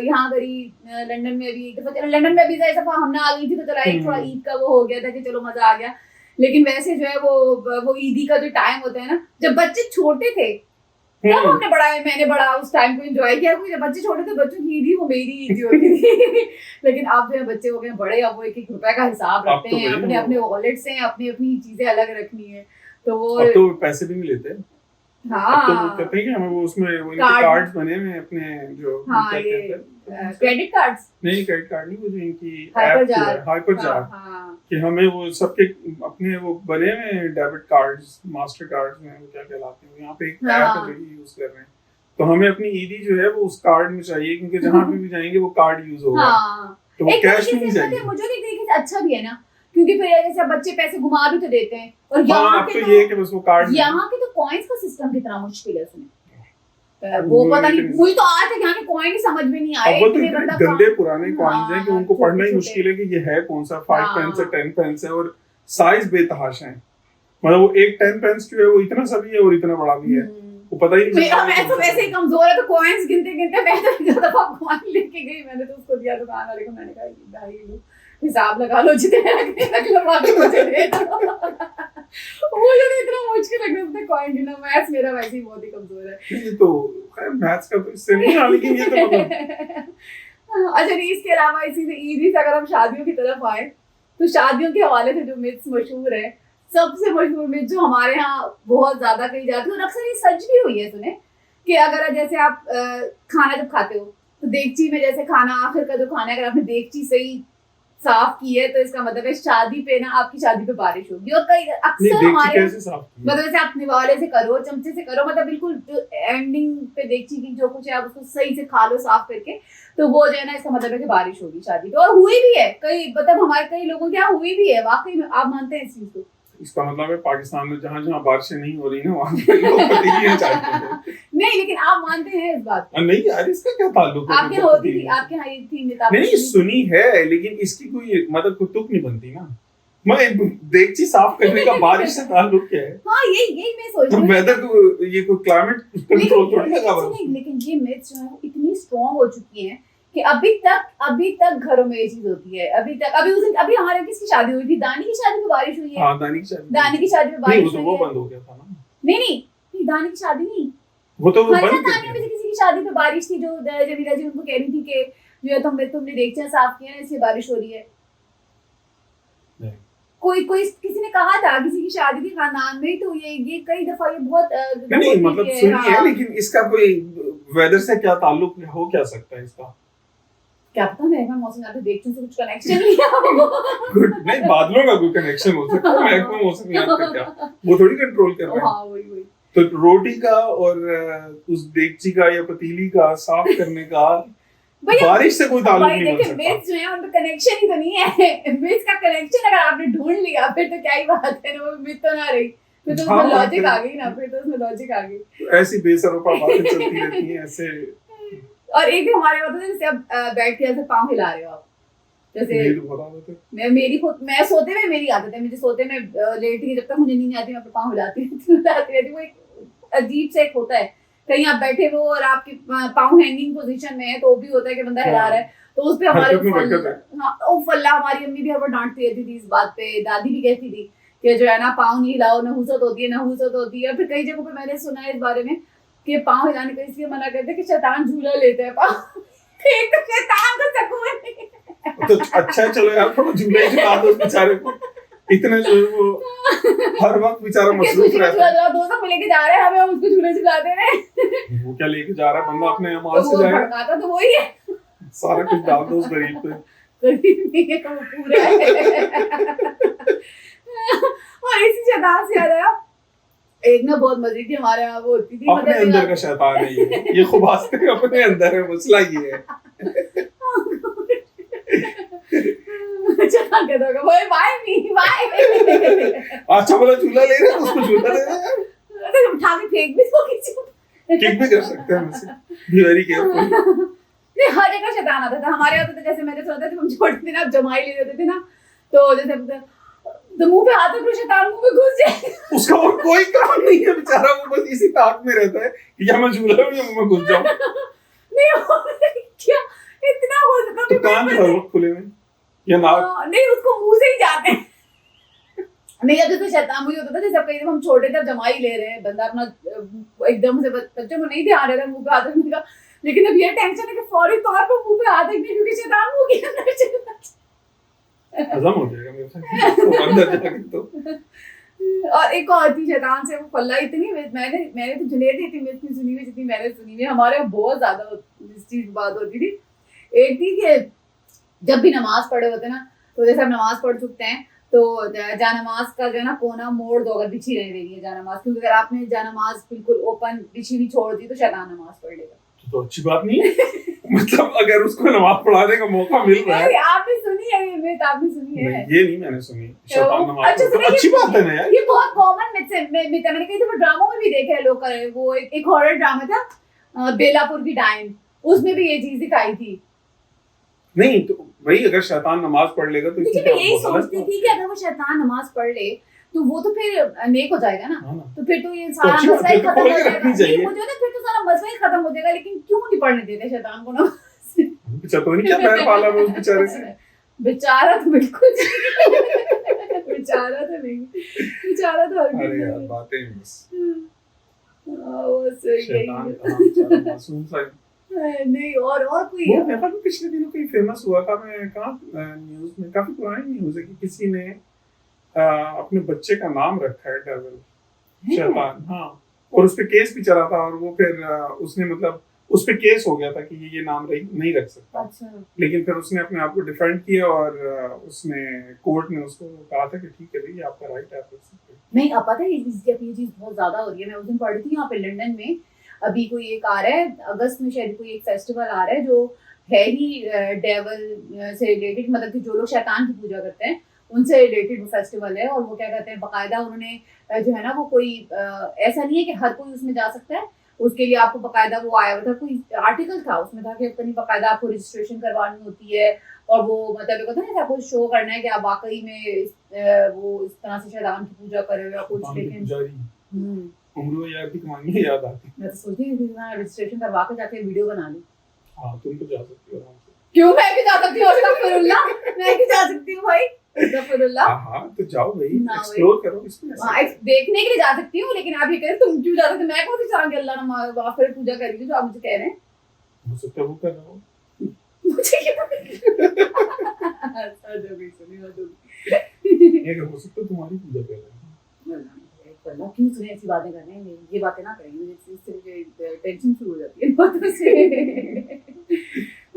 यहाँ करी, लंदन में भी एक दफा, लंदन में भी ऐसा हम ना आ गई थी तो चला एक थोड़ा ईद का वो हो गया था कि चलो मजा आ गया। लेकिन वैसे जो है वो ईदी का जो टाइम होता है ना, जब बच्चे छोटे थे तब हमने बड़ा, मैंने बड़ा उस टाइम को एंजॉय किया, क्योंकि जब बच्चे छोटे थे बच्चों की ईद ही वो मेरी ईद ही होती थी। लेकिन अब जो है बच्चे हो गए बड़े, अब वो एक एक रुपए का हिसाब रखते हैं, अपने अपने वॉलेट्स हैं, अपनी अपनी चीजें अलग रखनी है, तो वो अब तो पैसे भी नहीं लेते। हाँ तो कहते हैं कि हमें वो उसमें वो इनके कार्ड्स बने हुए हैं अपने जो हाँ ये क्रेडिट कार्ड्स, नहीं क्रेडिट कार्ड नहीं, वो जो इनकी हाइपर जार, कि हमें वो सबके अपने वो बने हुए हैं डेबिट कार्ड्स, मास्टर कार्ड्स में वो क्या कहलाते हैं, यहाँ पे एक ऐप है जो यूज कर रहे हैं, तो हमें अपनी ईदी जो है वो उस कार्ड में चाहिए, क्योंकि जहाँ पे भी जाएंगे वो कार्ड यूज होगा, तो वो कैश में नहीं चाहिए। मुझे एक तरीके से अच्छा भी है ना, क्योंकि फिर जैसे बच्चे पैसे घुमा भी तो देते हैं, और यहाँ के तो ये कि बस वो कार्ड, यहाँ के तो कॉइन्स का सिस्टम कितना मुश्किल है उसमें, वो पता नहीं, मुझे तो आज तक यहाँ के कॉइन ही समझ में नहीं आए, इतने गंदे पुराने कॉइन्स हैं कि उनको पढ़ना ही मुश्किल है कि ये है कौन सा, 5 पेंस है 10 पेंस है, और साइज बेतहाशा है, मतलब वो एक 10 पेंस जो है वो इतना सा भी है और इतना बड़ा भी है, वो पता ही नहीं। मैं तो वैसे ही कमजोर है, तो कॉइन्स गिनते गिनते मैं तो एक दफा कॉइन लेके गई, मैंने तो उसको दिया दुकान वाले को, मैंने कहा भाई लो हिसाब लगा लो, जितने लगवा के मुझे दे दो। मुझे तो इतना मुश्किल लग रहा है कॉइन गिनना, मैथ्स मेरा वैसे ही बहुत ही कमजोर है। ये तो खैर मैथ्स का तो इससे नहीं है, लेकिन ये तो मतलब अच्छा नहीं, इसके अलावा इसी से ईदी से अगर हम शादियों की तरफ आए, तो शादियों के हवाले से जो मिथ्स मशहूर है, सबसे मशहूर मिथ जो हमारे यहाँ बहुत ज्यादा कही जाती है और अक्सर ये सच भी हुई है, सुने कि अगर जैसे आप खाना जब खाते हो तो देगची में जैसे खाना आखिर का जो खाना है, अगर आपने देगची सही साफ की है तो इसका मतलब है शादी पे ना, आपकी शादी पे बारिश होगी। और कई अक्सर हमारे मतलब जैसे आप निवाले से करो, चमचे से करो, मतलब बिल्कुल एंडिंग पे देगची की जो कुछ है आप उसको सही से खा लो साफ करके, तो वो जो है ना इसका मतलब है कि बारिश होगी शादी पे। और हुई भी है, कई मतलब हमारे कई लोगों के यहाँ हुई भी है वाकई में। आप मानते हैं इस चीज को? इसका मतलब है पाकिस्तान में जहाँ जहाँ बारिशें नहीं हो रही ना वहाँ पे लोग पतीलियाँ चाहते हैं। नहीं, लेकिन आप मानते हैं इस बात को? नहीं यार, इसका क्या ताल्लुक है? आपके होती थी, आपके यहाँ थी नहीं सुनी है, लेकिन इसकी कोई मतलब तुक नहीं बनती ना। मैं देगची साफ करने का बारिश से ताल्लुक क्या है? हाँ यही मैं सोच रही हूँ। वेदर को ये कोई क्लाइमेट कंट्रोल थोड़ी लगा हुआ है। लेकिन ये मिथ्स जो है वो इतनी स्ट्रॉन्ग हो चुकी हैं कि अभी तक घरों में ये चीज होती है। अभी हमारे किसकी शादी हुई थी? दानी की शादी में बारिश हुई है। हाँ, दानी की शादी में बारिश हुई है। वो बंद हो गया था ना। नहीं दानी की शादी नहीं, वो तो बंद कर दिया। किसी की शादी पे बारिश थी, जो जमीला जी उनको कह रही थी कि जो है तुमने देगचियां साफ किया है इसलिए बारिश हो रही है। कोई किसी ने कहा था, किसी की शादी थी खानदान में, तो ये कई दफा ये बहुत नहीं मतलब सुनी है, लेकिन इसका कोई वेदर से क्या ताल्लुक हो क्या सकता है इसका? क्या पता, महकमा मौसम से देखते हैं कुछ कनेक्शन नहीं है। गुड, नहीं बादलों का कोई कनेक्शन हो सकता है, महकमा मौसम का क्या, वो थोड़ी कंट्रोल कर रहा है। हाँ वही तो रोटी का और उस देगची का या पतीली का साफ करने का बारिश से कोई ताल्लुक नहीं हो सकता। मिथ्स जो है उनका कनेक्शन ही तो नहीं है। मिथ्स का कनेक्शन अगर आपने ढूंढ लिया फिर तो क्या ही बात है, वो मिथ तो ना रही, फिर तो उसमें लॉजिक आ गई ना, फिर तो उसमें लॉजिक आ गई। ऐसी बेसरोपा बातें चलती रहती हैं ऐसे। और एक हमारे होता है जैसे आप बैठ के ऐसे पाँव हिला रहे हो आप, जैसे मैं सोते में मेरी आदत है, मुझे सोते में लेटी जब तक मुझे नींद आती है मैं अपने पाँव हिलाती रहती। वो एक अजीब से एक होता है, कहीं आप बैठे हो और आपके पाँव हैंगिंग पोजीशन में है तो भी होता है कि बंदा हिला रहा है, तो उस पे हमारे फल्ला हमारी अम्मी भी हमें डांटती रहती थी इस बात पे, दादी भी कहती थी कि जो है ना पाँव नहीं हिलाओ, नहुसत होती है। फिर कई जगहों पे मैंने सुना है इस बारे में कि पाँव हिलाने को इसलिए मना करते हैं कि शैतान झूला लेता है पाँव। एक तो शैतान को सकून नहीं। तो अच्छा चलो यार, थोड़ा झूला ही झूला दो उस बेचारे को, इतने जो वो हर वक्त बेचारा मसरूफ रहता है। दोस्तों को लेके जा रहे हैं, हमें उसको झूले झुलाते हैं। वो क्या लेके जा रहा है बंदा, अपने अमाल से जाएगा। भड़काता तो वही है, सारा कुछ डाल दो उस गरीब पे। गरीब नहीं है वो पूरा है। और इसी शैतान से याद आया, एक ना बहुत मजे की हमारे यहाँ वो होती थी, अपने अंदर का शैतान है ये खुबासते अपने अंदर है, मसला ये है। अच्छा बोला झूला ले रहे हैं, उसको झूला ले रहे हैं, उठा के फेंक भी किक भी कर सकते हैं वैसे, बी वेरी केयरफुल। नहीं हर एक का शैतान आता था हमारे यहाँ। तो जैसे मैंने सुना था जब हम छोटे थे ना, जमाई ले लेते थे ना, तो जैसे तो मुंह पे हाथ रखो शैतान मुंह में घुस जाए। उसका और कोई काम नहीं है बेचारा, वो बस इसी ताक में रहता है कि या मैं झूला हूं या मुंह में घुस जाऊं। नहीं क्या इतना हो सकता तो कान हर वक्त खुले हुए या नाक? नहीं उसको मुंह से ही जाते हैं। नहीं, अब जैसे शैतान मुझे होता था, जैसे कहीं हम छोटे थे, जमा ही ले रहे हैं, बंदा अपना एकदम से बच्चों को नहीं ध्यान रहता मुंह पे हाथ रखने का, लेकिन अब ये टेंशन है कि फौरी तौर पर मुंह पे हाथ रखने, क्योंकि शैतान मुंह के अंदर चला हजम हो जाएगा मेरे साथ तो अंदर जाके तो। और एक और थी शैतान से वो फल्ला, इतनी मैंने तो जुनेद इतनी मिथ नहीं सुनी हुई जितनी मैंने सुनी हुई, हमारे यहाँ बहुत ज्यादा इस चीज बात होती थी। एक थी कि जब भी नमाज पढ़े होते ना, तो जैसे हम नमाज पढ़ चुकते हैं तो जानमाज का जो है ना कोना मोड़ दो, अगर बिछी नहीं देनी है जानमाज, क्योंकि अगर आपने जानमाज बिल्कुल ओपन बिछी हुई छोड़ दी तो शैतान नमाज पढ़ लेगा। तो अच्छी बात नहीं है मतलब अगर उसको नमाज पढ़ाने का मौका मिल रहा है। आपने सुनी है ये मिथ? आपने सुनी है? ये नहीं मैंने सुनी शैतान नमाज। अच्छा, तो अच्छी बात है ना यार, ये बहुत कॉमन मिथ है। मैंने कई दफा ड्रामों में भी देखा है लोग कर रहे। वो एक हॉरर ड्रामा था बेलापुर की डाइन, उसमें भी ये चीज दिखाई थी। नहीं तो भाई अगर शैतान नमाज पढ़ लेगा तो इसमें मैं यही सोचती थी कि अगर वो शैतान नमाज पढ़ ले तो वो तो फिर नेक हो जाएगा ना, तो फिर तो ये सारा मसला ही खत्म हो जाएगा। नहीं, मुझे ना फिर तो सारा मसला ही खत्म हो जाएगा, लेकिन क्यों नहीं पढ़ने देते शैतान को नमाज? बेचारा तो नहीं क्या पैर पाला मैं उस बेचारे से। बेचारा तो बिल्कुल बेचारा तो नहीं, बेचारा तो अरे यार बातें बस वो शैतान का मासूम सा। नहीं, और कोई वो मैं भी पिछले दिनों कहीं फेमस हुआ था, मैं कहाँ न्यूज़ में, काफी पुरानी न्यूज़ है कि किसी ने अपने बच्चे का नाम रखा है डेविल, शैतान। हाँ, और उस पे केस भी चला था, और वो फिर उसने मतलब उस पे केस हो गया था कि ये नाम नहीं रख सकता। अच्छा। लेकिन फिर उसने अपने आप को डिफेंड किया और उसने कोर्ट में उसको कहा था कि ठीक है भाई आपका राइट है, आप रख सकते हैं। नहीं, अब पता है ये चीज बहुत ज्यादा हो रही है। मैं उस दिन पढ़ी थी यहाँ पे लंदन में, अभी कोई एक आ रहा है अगस्त में शायद, कोई एक फेस्टिवल आ रहा है जो है ही डेविल से रिलेटेड, मतलब कि जो लोग शैतान की पूजा करते हैं उनसे रिलेटेड वो फेस्टिवल है। और वो क्या कहते हैं, बाकायदा उन्होंने जो है ना वो कोई ऐसा नहीं है कि हर कोई उसमें जा सकता है, उसके लिए आपको बाकायदा वो आया हुआ था, कोई आर्टिकल था उसमें था कि अपनी बाकायदा आपको रजिस्ट्रेशन करवानी होती है, और वो मतलब कहते हैं ना आपको शो करना है कि आप वाकई में वो इस तरह से शैतान की पूजा कर रहे हो या कुछ। लेकिन उम्र याद भी कमानी याद आती। मैं तो सोचती हूँ कि मैं रजिस्ट्रेशन करवा के जाके वीडियो बना लूं। हाँ तुम तो जा सकती हो आराम से। क्यों मैं भी जा सकती हूँ? अस्तगफुरुल्लाह, मैं भी जा सकती हूँ भाई, अस्तगफुरुल्लाह। हाँ तो जाओ भाई, एक्सप्लोर करो इसमें। हाँ, देखने के लिए जा सकती हूँ, लेकिन आप ये कह रहे तुम क्यों जा सकते? मैं कौन सी चाह के अल्लाह ने वहाँ पर पूजा करी थी जो आप मुझे कह रहे हैं? हो सकता है वो कर रहा हो। मुझे क्या पता? अच्छा जो भी सुनी हो जो भी। ये हो सकता है तुम्हारी पूजा कर रहे हैं। वरना क्यों सुने ऐसी बातें करने हैं? ये बातें ना करेंगे, मुझे इससे टेंशन शुरू हो जाती है बातों से।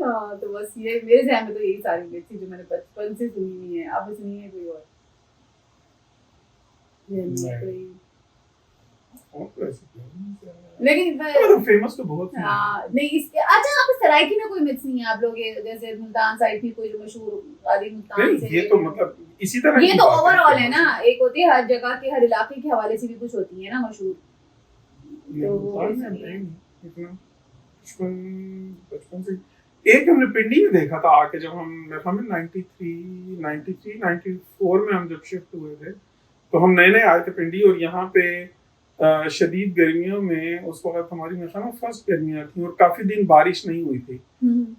हाँ तो बस ये मेरे ध्यान में तो यही सारी मिथ थी जो मैंने बचपन से सुनी हुई है। आपने सुनी है कोई और? लेकिन फेमस तो बहुत है। हाँ नहीं इसके। अच्छा आप सरायकी में कोई मिथ नहीं है? आप लोग जैसे मुल्तान साइड की कोई जो मशहूर वाली मुल्तान से, ये तो मतलब इसी तरह ये तो ओवरऑल है ना, एक होती है हर जगह के हर इलाके के हवाले से भी कुछ होती है ना मशहूर। तो बचपन से एक हमने पिंडी में देखा था आके, जब हम 93-94 में हम जब शिफ्ट हुए थे, तो हम नए नए आए थे पिंडी, और यहाँ पे शदीद गर्मियों में उस वक्त हमारी मेरे फर्स्ट गर्मियाँ थी और काफी दिन बारिश नहीं हुई थी।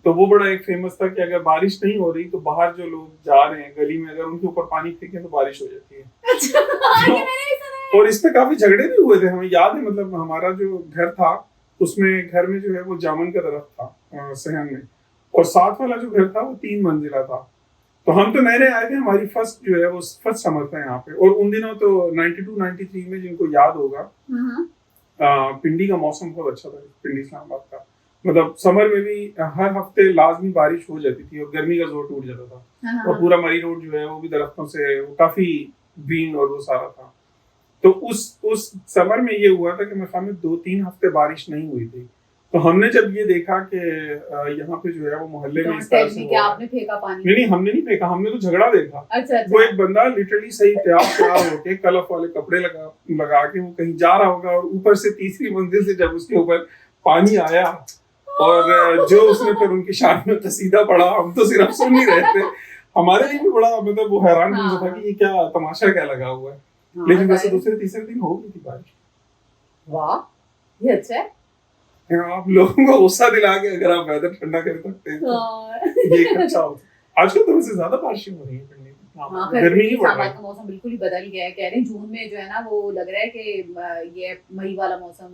तो वो बड़ा एक फेमस था कि अगर बारिश नहीं हो रही तो बाहर जो लोग जा रहे हैं गली में, अगर उनके ऊपर पानी फेंके तो बारिश हो जाती है। अच्छा, और इस पे काफी झगड़े भी हुए थे। हमें याद है, मतलब हमारा जो घर था उसमें घर में जो है वो जामुन का दरख्त था सहन में, और साथ वाला जो घर था वो 3 मंजिला था। तो हम तो नए नए आए थे, हमारी फर्स्ट जो है वो फर्स्ट समर था यहाँ पे, और उन दिनों तो 92-93 में जिनको याद होगा पिंडी का मौसम बहुत अच्छा था, पिंडी इस्लामाबाद का। मतलब समर में भी हर हफ्ते लाजमी बारिश हो जाती थी और गर्मी का जोर टूट जाता था, और पूरा मरी रोड जो है वो भी दरख्तों से वो काफी ग्रीन और वो सारा था। तो उस समर में ये हुआ था कि मेरे में 2-3 हफ्ते बारिश नहीं हुई थी। तो हमने जब ये देखा कि यहाँ पे जो है वो मोहल्ले में इस तरह से आपने फेंका पानी? नहीं हमने नहीं फेंका, हमने तो झगड़ा देखा। अच्छा। वो एक बंदा लिटरली सही तैयार होके कलफ वाले कपड़े लगा के वो कहीं जा रहा होगा, और ऊपर से तीसरी मंजिल से जब उसके ऊपर पानी आया और जो उसने फिर उनकी शान में कसीदा पढ़ा, हम तो सिर्फ सुन ही रहे थे। हमारे लिए भी बड़ा मतलब वो हैरान था कि ये क्या तमाशा क्या लगा हुआ है। लेकिन वैसे दूसरे तीसरे दिन हो गई थी बारिश। वाह, ये अच्छा है। आप लोगों को गुस्सा दिला के अगर आप वेदर ठंडा कर सकते हैं तो ये अच्छा होता है। आजकल तो वैसे ज्यादा बारिशें हो रही है ठंडी में। हाँ, गर्मी नहीं पड़ साल रही। का मौसम बिल्कुल ही बदल गया है। कह रहे हैं जून में जो है ना वो लग रहा है कि ये मई वाला मौसम,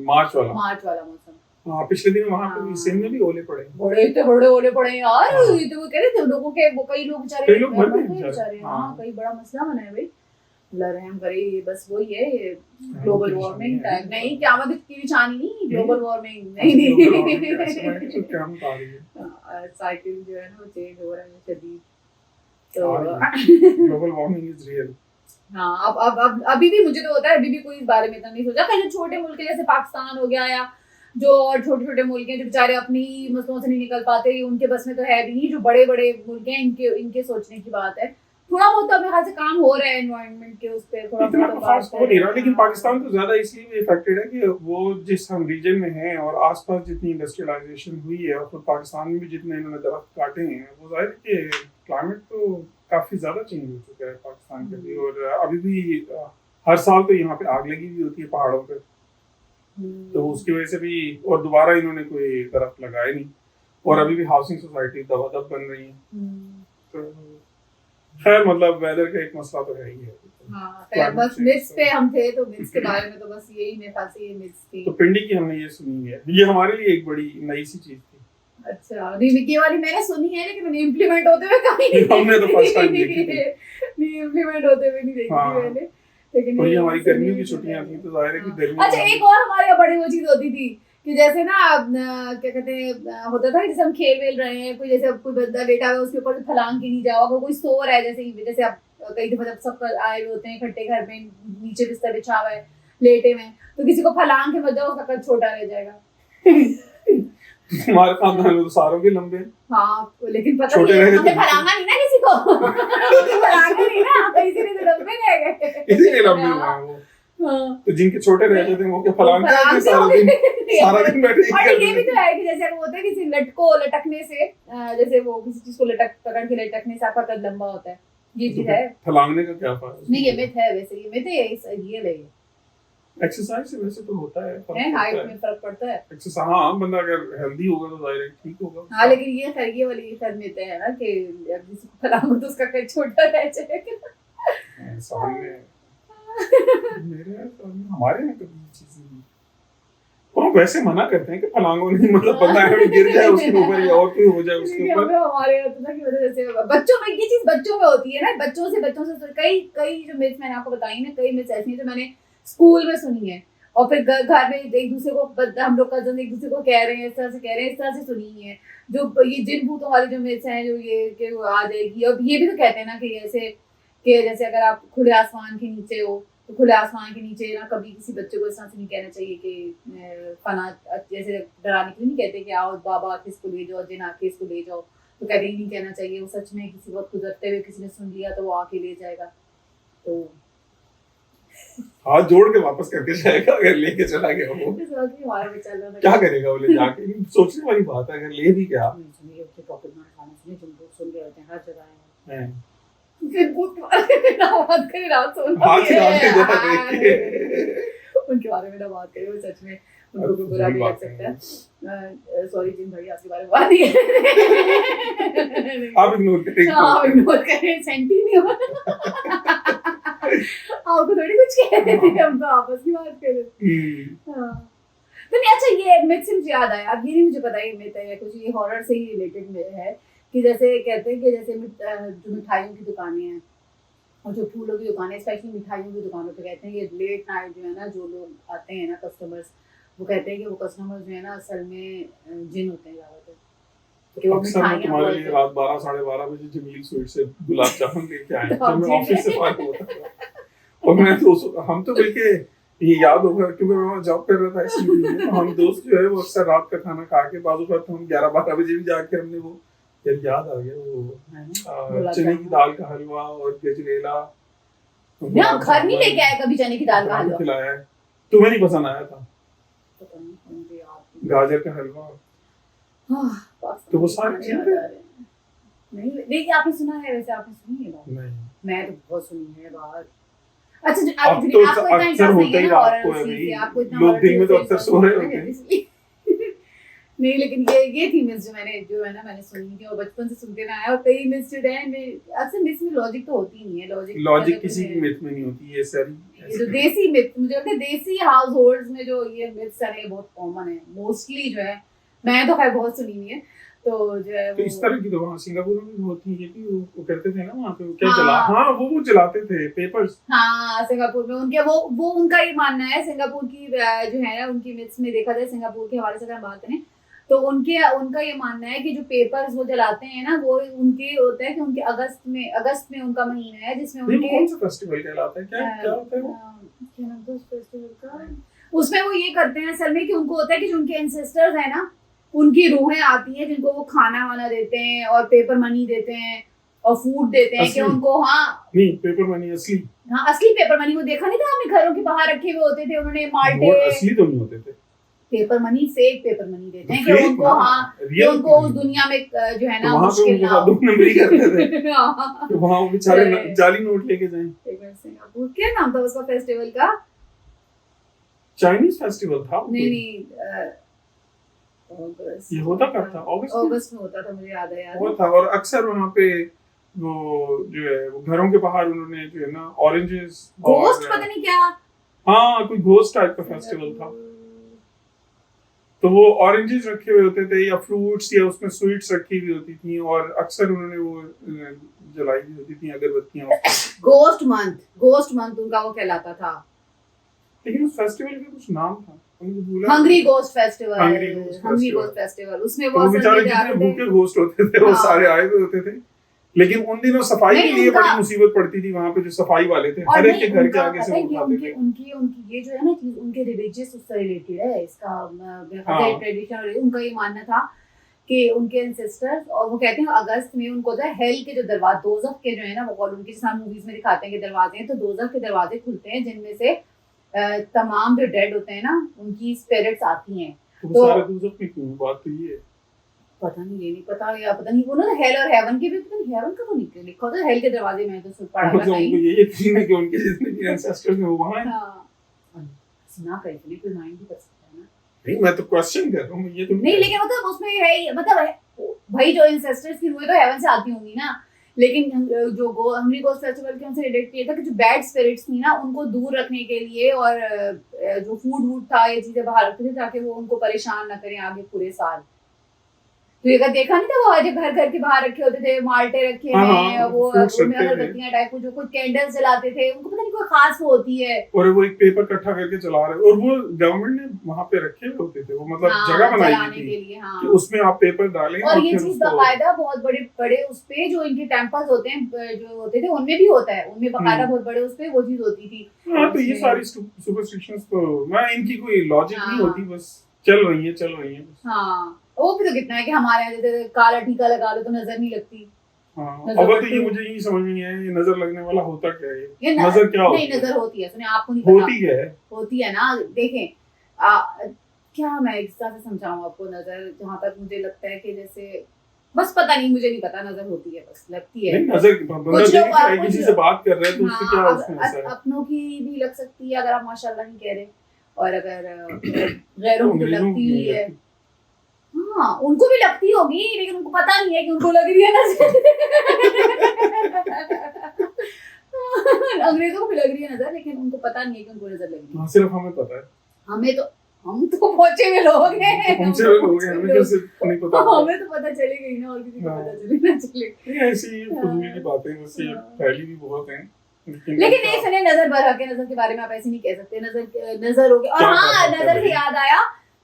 मार्च वाला। मार्च वाला मौसम। हाँ, पिछले दिन वहाँ पे भी हाँ। सिंध में भी ओले पड़े। बड़े ओले पड़े हैं यार। हाँ। ये तो वो कह रहे थे लोगों के, वो कई लोग बेचारे कई लोग मर गए बेचारे। बेचारे। हाँ, हाँ। कई बड़ा मसला बना है भाई। अल्लाह रहम करे। बस वही है ग्लोबल वार्मिंग टाइम। नहीं, क़यामत की निशानी नहीं, ग्लोबल वार्मिंग नहीं। क्या बता रही है? साइकिल जो है ना वो चेंज हो रहा है शदीद। तो ग्लोबल वार्मिंग इज रियल। हाँ, अब अभी भी मुझे तो होता है, अभी भी कोई इस बारे में इतना नहीं सोचा। कहीं छोटे मुल्क जैसे पाकिस्तान हो गया, या जो और छोटे छोटे मुल्क हैं जो बेचारे अपनी मसलों से नहीं निकल पाते, उनके बस में तो है भी नहीं। जो बड़े बड़े मुल्क हैं इनके सोचने की बात है। थोड़ा बहुत तो अपने हाथ से काम हो रहा है एनवायरनमेंट के उस पे, थोड़ा इतना बहुत तो खास हो नहीं रहा, लेकिन पाकिस्तान तो ज्यादा इसलिए भी इफेक्टेड है कि वो जिस हम रीजन में हैं और आसपास जितनी इंडस्ट्रियलाइजेशन हुई है और फिर पाकिस्तान में भी जितने इन्होंने दरख्त काटे हैं, वो जाहिर है कि क्लाइमेट तो काफी ज्यादा चेंज हो चुका है पाकिस्तान के भी। और अभी भी हर साल तो यहाँ पे आग लगी हुई होती है पहाड़ों पे, तो उसकी वजह से भी, और दोबारा इन्होंने कोई दरख्त लगाए नहीं, और अभी भी हाउसिंग सोसाइटी दबादब बन रही है। तो खैर मतलब वेदर का एक मसला तो है ही है। हाँ, खैर बस मिर्च पे हम थे, तो मिर्च के बारे में तो बस यही मेरे ख्याल से ये मिर्च थी। तो पिंडी की हमने ये सुनी है, ये हमारे लिए एक बड़ी नई सी चीज थी। अच्छा, ये वाली मैंने सुनी है, लेकिन मैंने इम्प्लीमेंट होते हुए कभी नहीं हमने तो फर्स्ट टाइम देखी थी। नहीं, इम्प्लीमेंट होते हुए नहीं देखी थी मैंने, लेकिन और ये हमारी गर्मियों की छुट्टियां थी, तो जाहिर है कि गर्मी। अच्छा, एक और हमारे यहाँ बड़ी वो चीज होती थी कि जैसे ना क्या कहते हैं, होता था कि जैसे हम खेल वेल रहे हैं, कोई जैसे कोई बंदा लेटा हुआ उसके ऊपर फलांग के नहीं जाओ, अगर कोई सो रहा है, जैसे अब कई दफा जब सब आए हुए होते हैं इकट्ठे घर में, नीचे बिस्तर बिछा हुआ है, लेटे हुए, तो किसी को फलांग के मत जाओ, उसका कद छोटा रह जाएगा। हमारे खानदान में तो सारों के लंबे हैं। हाँ, लेकिन पता नहीं हमने फलांगा नहीं ना किसी को। फलांगा नहीं ना, इसीलिए तो लंबे रह गए, इसीलिए लंबे हुए हैं वो। हाँ। तो जिनके छोटे रह जाते हैं वो क्या फलांग करते हैं सारा दिन बैठे ही और ये भी तो है कि जैसे वो होता है किसी लटको लटकने से, जैसे वो किसी चीज को पकड़ के लटकने से आपका कद लंबा होता है, ये चीज है। फलांगने का क्या फायदा? नहीं, ये मिथ है, वैसे ये मिथ है, ये है। एक्सरसाइज से वैसे तो होता है, हाइट में फर्क पड़ता है। एक्सरसाइज, हाँ, बंदा अगर हेल्दी होगा तो जाहिर है ठीक होगा। हाँ, लेकिन ये वाली मिथ है ना कि अगर किसी को फलांगो तो उसका कद छोटा रह जाएगा। सामने हमारे यहाँ कभी चीज नहीं, वो वैसे मना करते हैं कि फलांगो नहीं, मतलब बंदा गिर जाए उसके ऊपर या और कोई हो जाए उसके ऊपर। हमारे यहाँ तो ना कि वजह से बच्चों में ये चीज बच्चों में होती है ना, बच्चों से कई जो मिथ्स मैंने आपको बताई ना, कई मिथ्स ऐसी हैं जो मैंने स्कूल में सुनी है, और फिर घर में एक दूसरे को, हम लोग कजन एक दूसरे को कह रहे हैं, इस तरह से कह रहे हैं, इस तरह से सुनी है। जो ये जिन भूतों वाली जो मिथ्स हैं, जो ये कि वो आ जाएगी। और ये भी तो कहते हैं ना कि जैसे अगर आप खुले आसमान के नीचे हो, तो खुले आसमान के नीचे ना कभी किसी बच्चे को इस तरह से नहीं कहना चाहिए कि फना, जैसे डराने के लिए नहीं कहते कि आओ बाबा आके इसको ले जाओ, जिन आके इसको ले जाओ, तो कहते ही नहीं कहना चाहिए। वो सच में किसी वक्त गुजरते हुए किसी ने सुन लिया तो वो आके ले जाएगा, तो हाथ जोड़ के वापस करके जाएगा अगर लेके चला गया वो। क्या करेगा वो ले जाके? सोचने वाली बात है, अगर ले भी गया। पॉकेट मार खाना सुन रहे होते हैं हर जगह है। उनके बारे में ना बात करें, वो सच में उनको कोई बुरा नहीं लग सकता। सॉरी जिन भाई, आपके बारे में बात नहीं है, आप इग्नोर करें, सेंटी नहीं हो। आपको थोड़ी कुछ कह रहे थे, हम तो आपस की बात कर रहे थे। तो नहीं, अच्छा, ये मिथ से मुझे याद आया, अब ये नहीं मुझे पता है मिथ है या कुछ, ये हॉरर से ही रिलेटेड है कि जैसे कहते हैं कि जैसे जो मिठाइयों की दुकानें हैं और जो फूलों की दुकानें, स्पेशली मिठाइयों की दुकानों पे कहते हैं ये लेट नाइट जो है ना, जो लोग आते हैं ना कस्टमर्स, वो कहते हैं कि वो कस्टमर्स जो है ना असल में जिन होते हैं ज़्यादातर, क्योंकि वो मिठाइयाँ तुम्हारे लिए रात 12 साढ़े 12 बजे जमील स्वीट से गुलाब जामुन लेके आए जब मैं ऑफिस से फारिग हुआ था, और मैं तो हम तो बल्कि ये याद होगा क्योंकि मैं वहाँ जॉब कर रहा था इसलिए, तो हम दोस्त जो है वो अक्सर रात का खाना खा के बाजू पर हम 11-12 बजे भी जाके हमने वो याद आ गया वो चने की दाल का हलवा और गजरेला। ना घर नहीं लेके आया कभी चने की दाल का हलवा, खिलाया। तुम्हें नहीं पसंद आया था गाजर का हलवा? तो वो सारी चीजें नहीं, आपने सुना है? वैसे आपने सुनी है बात? नहीं, मैं तो बहुत सुनी है बात। अच्छा, अब तो अक्सर होता ही रात को है भाई, लोग दिन में तो अक्सर सो रहे होते हैं। नहीं, लेकिन ये थी मिस जो मैंने सुनी थी और बचपन से सुनते रहे हैं और कई मिस जो है अक्सर मिस में लॉजिक तो होती नहीं है। लॉजिक किसी की मिथ में नहीं होती, ये सारी ये जो देसी मिथ, मुझे लगता है देसी हाउस होल्ड्स में जो ये मिथ्स है बहुत कॉमन है मोस्टली जो है। मैं तो खैर बहुत सुनी हुई है, तो जो है तो इस तरह की तो वहाँ सिंगापुर में भी होती है कि वो करते थे ना वहाँ पे, क्या हाँ, वो जलाते थे पेपर्स। हाँ, सिंगापुर में उनके वो उनका ये मानना है। सिंगापुर की जो है ना उनकी मिथ्स में देखा जाए, सिंगापुर के हवाले से अगर हम बात करें तो उनका ये मानना है कि जो पेपर्स वो जलाते हैं ना वो उनके होता है कि उनके अगस्त में उनका महीना है जिसमें उनके कौन सा फेस्टिवल कहलाता है, क्या होता है वो? क्या नाम था उस फेस्टिवल का? उसमें वो ये करते हैं असल में कि उनको होता है कि जो उनके एंसेस्टर्स है ना उनकी रूहें आती हैं जिनको वो खाना वाना देते हैं और पेपर मनी देते हैं और फूड देते हैं कि उनको। हाँ नहीं, पेपर मनी असली, हाँ असली पेपर मनी वो देखा नहीं था हमने, घरों के बाहर रखे हुए होते थे उन्होंने माल्टे। असली तो नहीं होते थे, paper money fake paper money देते हैं कि उनको, हाँ कि उनको उस दुनिया में जो है ना मुश्किल ना हो। तो वहाँ वो बेचारे जाली नोट लेके जाएं। सिंगापुर क्या नाम था उसका फेस्टिवल का? चाइनीज फेस्टिवल था। नहीं ये होता कब था? अगस्त में होता था, मुझे याद है यार। वो था, और अक्सर वहाँ पे वो जो है वो घरों के बाहर उन्होंने जो है ना ऑरेंजेस, घोस्ट पता नहीं क्या, हाँ कोई घोस्ट टाइप का फेस्टिवल था, तो वो ऑरेंजेस रखे हुए होते थे या फ्रूट्स या उसमें स्वीट्स रखी हुई होती थी और अक्सर उन्होंने वो जलाई हुई होती थी अगरबत्तियां। घोस्ट मंथ उनका वो कहलाता था। लेकिन उस फेस्टिवल का कुछ नाम था, हंग्री घोस्ट फेस्टिवल। उसमें वो बेचारे जितने भूखे घोस्ट होते थे वो सारे आए हुए होते थे। लेकिन उन दिनों सफाई के लिए बड़ी मुसीबत पड़ती थी वहाँ पे, जो सफाई वाले थे हर एक के घर के आगे से उठाते थे। उनकी ये जो है ना चीज उनके रिलीजियस उससे रिलेटेड है, इसका ट्रेडिशन। उनका ये मानना था कि उनके एंसेस्टर्स, और वो कहते हैं अगस्त में उनको जो है हेल के जो दरवाजे, दोज़ख के जो है ना वो उनके साथ मूवीज में दिखाते हैं कि दरवाजे हैं, तो दोज़ख के दरवाजे खुलते हैं जिनमें से तमाम जो डेड होते हैं ना उनकी स्पिरिट्स आती हैं। तो सारे दोज़ख में क्यों? बात तो ये है, पता नहीं, ये नहीं पता, या पता नहीं वो ना हेल और हेवन के भी, पता नहीं हेवन का वो नहीं लिखा होता, हेल के दरवाजे में तो पढ़ा हुआ है। उनको ये यकीन है कि उनके जितने भी एंसेस्टर्स हैं वो वहां हैं। हां, सुना कहीं कोई माइंड भी कर सकता है ना। नहीं, मैं तो क्वेश्चन कर रहा हूं, ये तो नहीं, लेकिन मतलब उसमें है, मतलब भाई जो एंसेस्टर्स की रूहें तो हेवन से आती होंगी ना, लेकिन जो हंग्री घोस्ट फेस्टिवल के उनसे रिलेट किया था कि जो बैड स्पिरिट्स थी ना उनको दूर रखने के लिए, और जो फूड था ये चीजें बाहर रखते थे ताकि वो उनको परेशान ना करें आगे पूरे साल। तो ये देखा नहीं था वो आज घर के बाहर रखे होते थे, माल्टे रखे हैं, वो अगरबत्तियां टाइप जो कुछ कैंडल्स जलाते थे, उनको पता नहीं कोई खास वो होती है, और वो एक पेपर इकट्ठा करके चला रहे, और वो गवर्नमेंट ने वहां पे रखे हुए होते थे, वो मतलब जगह बनाई थी के लिए, कि उसमें आप पेपर डालें। और ये चीज बाकायदा बहुत बड़े बड़े उस पे जो इनके टेम्पल्स होते हैं जो होते थे उनमें भी होता है, उनमें बाकायदा बहुत बड़े उस पे वो चीज होती थी। हाँ, तो ये सारी सुपरस्टिशंस तो मैं इनकी कोई लॉजिक नहीं होती, बस चल रही है। हाँ, वो भी तो कितना है कि हमारे यहाँ जैसे काला टीका लगा लो तो नजर नहीं लगती। हाँ, अब तो ये मुझे यही समझ में नहीं आया, ये नजर लगने वाला होता क्या है? ये नजर क्या होती है? नहीं, नजर होती है, सुनिए आपको नहीं पता होती है ना। देखें क्या मैं एक तरह से समझाऊं आपको, नजर जहाँ तक मुझे लगता है कि जैसे बस पता नहीं, मुझे नहीं पता, नजर होती है, बस लगती है। नजर कुछ लोग किसी से बात कर रहे हैं तो उससे क्या उसमें असर है? अपनों की भी लग सकती है अगर आप माशाल्लाह नहीं कह रहे, और अगर गैरों की लगती ही है। हाँ, उनको भी लगती होगी लेकिन उनको पता नहीं है कि उनको लग रही है नजर। अंग्रेजों को भी लग रही है नजर लेकिन उनको पता नहीं है कि उनको नजर लग रही है। सिर्फ हमें पता है। हम तो पहुंचे हुए लोग हैं, हमसे लोग हैं, हमें कैसे नहीं पता? हमें तो पता चलेगा ही ना, और किसी को पता चले ना चले। ऐसी फजूल की बातें वैसे फैली भी बहुत हैं। लेकिन नहीं सुने, नजर बरहक के नजर के बारे में आप ऐसे नहीं कह सकते, नजर हो गया। और हाँ, नजर से याद आया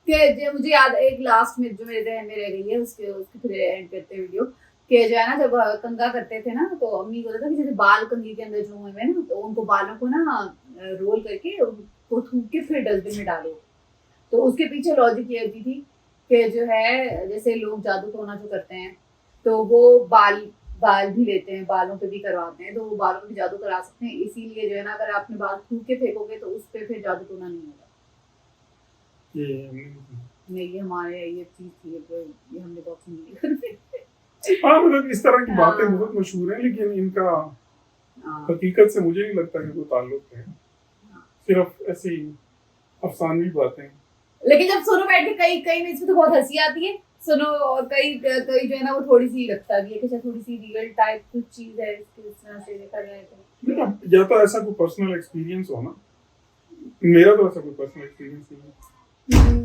कि मुझे याद एक लास्ट में जो मेरे जहन में रह गई है, उसके फिर एंड करते वीडियो, कि जो है ना जब कंघा करते थे ना तो अम्मी बोलता था कि जैसे बाल कंघी के अंदर जो हुए हैं ना तो उनको बालों को ना रोल करके उनको थूक के फिर डस्टबिन में डालो। तो उसके पीछे लॉजिक ये होती थी कि जो है जैसे लोग जादू टोना जो करते हैं तो वो बाल भी लेते हैं, बालों पे भी करवाते हैं, तो वो बालों पे भी जादू करा सकते हैं, इसीलिए जो है ना अगर आपने बाल थूक के फेंकोगे तो उस पे फिर जादू टोना नहीं होगा। नहीं, ये हमारे ये चीज थी, ये हमने बहुत सुनी। हाँ, मतलब इस तरह की बातें बहुत मशहूर हैं लेकिन इनका हकीकत से मुझे नहीं लगता कि कोई ताल्लुक है, सिर्फ ऐसी अफसानवी बातें। लेकिन जब सुनो बैठ के कई कई में इसमें तो बहुत हंसी आती है सुनो, और कई कई जो है ना वो थोड़ी सी लगता भी है कि थोड़ी सी रियल टाइप कुछ चीज है इसकी, इस तरह से देखा जाए तो। या तो ऐसा कोई पर्सनल एक्सपीरियंस हो ना, मेरा तो ऐसा कोई पर्सनल एक्सपीरियंस नहीं है।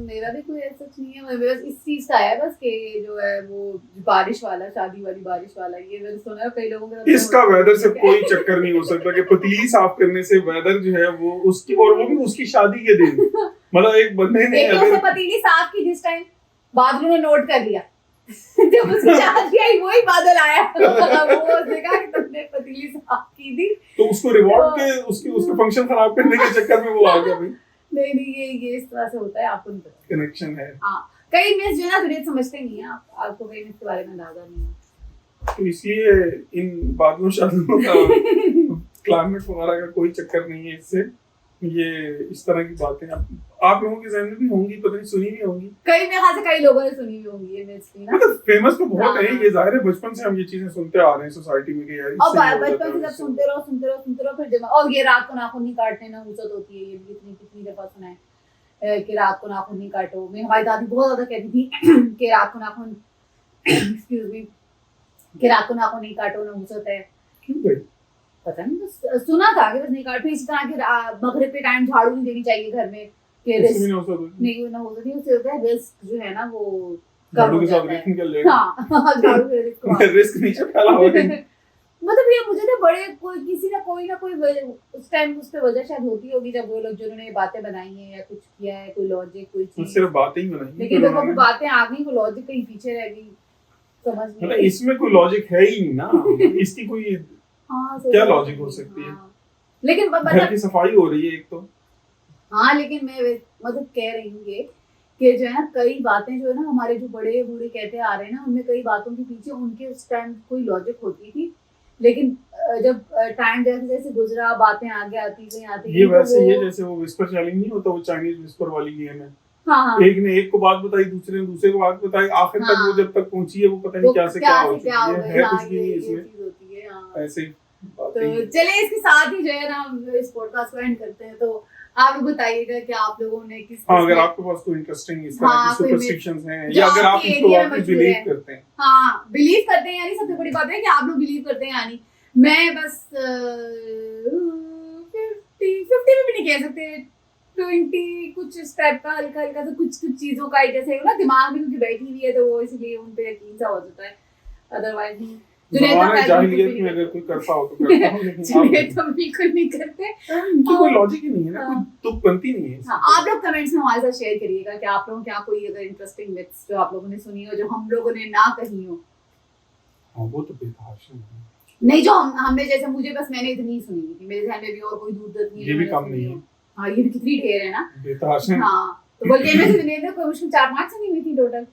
मेरा भी कोई ऐसा नहीं है, मेरे बस इस चीज का है बस कि जो है वो बारिश वाला, शादी वाली बारिश वाला, ये मैंने सुना है कई लोगों के। इसका वेदर से कोई चक्कर नहीं हो सकता कि पतीली साफ करने से वेदर जो है वो उसकी, और वो भी उसकी शादी के दिन, मतलब एक बंदे ने अगर पतीली साफ की जिस टाइम बादलों ने नोट कर लिया जब उसकी शादी आई वही बादल आया वो देखा कि तुमने पतीली साफ की थी, तो उसको रिवॉर्ड के उसके फंक्शन खराब करने के चक्कर में वो आ गया भाई। नहीं ये इस तरह से होता है, आपको नहीं पता कनेक्शन है। हाँ, कई मिस जो है ना दुनिया समझते नहीं है, आपको कई मिस के बारे में अंदाजा नहीं है, तो इसलिए इन बादलों शादियों का क्लाइमेट वगैरह का कोई चक्कर नहीं है इससे। ये इस तरह की बातें आप लोगों के जहन में भी होंगी, पता नहीं सुनी भी होंगी, कई मेरे ख्याल से कई लोगों ने सुनी भी होंगी ये मिस ना, मतलब फेमस तो बहुत है ये, जाहिर है बचपन से हम ये चीजें सुनते आ रहे हैं सोसाइटी में कि यार और बचपन से जब सुनते रहो फिर दिमाग, और ये रात को नाखून नहीं काटने ना हुसत होती है, ये भी कितनी दफा सुना है कि रात को नाखून नहीं काटो। मेरी हमारी दादी बहुत ज्यादा कहती थी कि रात को नाखून एक्सक्यूज मी कि रात को नाखून नहीं काटो ना हुसत है। क्यों भाई? पता नहीं, बस सुना था कि बस नहीं काटो। इस तरह के मगरिब के टाइम झाड़ू नहीं देनी चाहिए घर में कि रिस्क नहीं ना हो सकती, उससे होता है रिस्क जो है ना वो झाड़ू के साथ रिस्क निकल जाएगा। हाँ झाड़ू के रिस्क नीचे फैला हुआ है। मतलब ये मुझे तो बड़े किसी ना कोई उस टाइम उस पे वजह शायद होती होगी जब वो लोग जिन्होंने ये बातें बनाई हैं या कुछ किया है, कोई लॉजिक कोई चीज, सिर्फ बातें ही बनाई, लेकिन लोगों की बातें आ गई, कोई लॉजिक कहीं पीछे रह गई, समझ नहीं। मतलब इसमें कोई लॉजिक है ही नहीं ना, इसकी कोई क्या लॉजिक हो सकती है? लेकिन घर की सफाई हो रही है एक तो, हाँ लेकिन मैं मतलब कह रही हूँ कि जो है ना कई बातें जो है ना हमारे जो बड़े बूढ़े कहते आ रहे हैं ना, उनमें कई बातों के पीछे उनके उस टाइम कोई लॉजिक होती थी, लेकिन जब टाइम जैसे जैसे गुजरा बातें आगे आती गई ये वैसे ये जैसे वो विस्पर चैलेंज नहीं होता, वो चाइनीज विस्पर वाली गेम है। हाँ। एक ने एक को बात बताई, दूसरे ने दूसरे को बात बताई, आखिर तक वो जब तक पहुंची है वो पता नहीं क्या से क्या हो चुकी है, कुछ भी नहीं इसमें ऐसे। तो चले इसके साथ ही जो है ना हम इस पॉडकास्ट को एंड करते हैं। तो आप बताइएगा कि आप लोगों ने किस, अगर आपके पास कोई इंटरेस्टिंग इस तरह की सुपरस्टिशंस हैं या अगर आप इसको वाकई बिलीव करते हैं, हाँ बिलीव करते हैं, यानी सबसे बड़ी बात है कि आप लोग बिलीव करते हैं, यानी मैं बस 50 में भी नहीं कह सकते, 20 कुछ इस टाइप का हल्का हल्का सा कुछ चीजों का जैसे ना दिमाग में क्योंकि बैठी हुई है तो वो इसलिए उन पे यकीन सा हो जाता है, अदरवाइज नहीं। जाहिलियत में अगर कोई करता हो तो करता हो, लेकिन तो बिल्कुल नहीं करते, कोई लॉजिक ही नहीं है ना, कोई तुक बनती नहीं है। आप लोग कमेंट्स में हमारे साथ शेयर करिएगा कि आप लोगों के यहाँ कोई अगर इंटरेस्टिंग मिथ्स जो आप लोगों ने सुनी हो जो हम लोगों ने ना कही हो। हाँ वो तो बेतहाशा है, नहीं जो हमने जैसे मुझे बस मैंने इतनी सुनी थी, मेरे ध्यान में भी और कोई दूर तक नहीं है, ये भी कम नहीं है। हाँ ये भी कितनी ढेर है ना, बेतहाशा। हाँ तो बल्कि मैं सुनी थी कोई मुश्किल 4-5 सुनी हुई थी टोटल।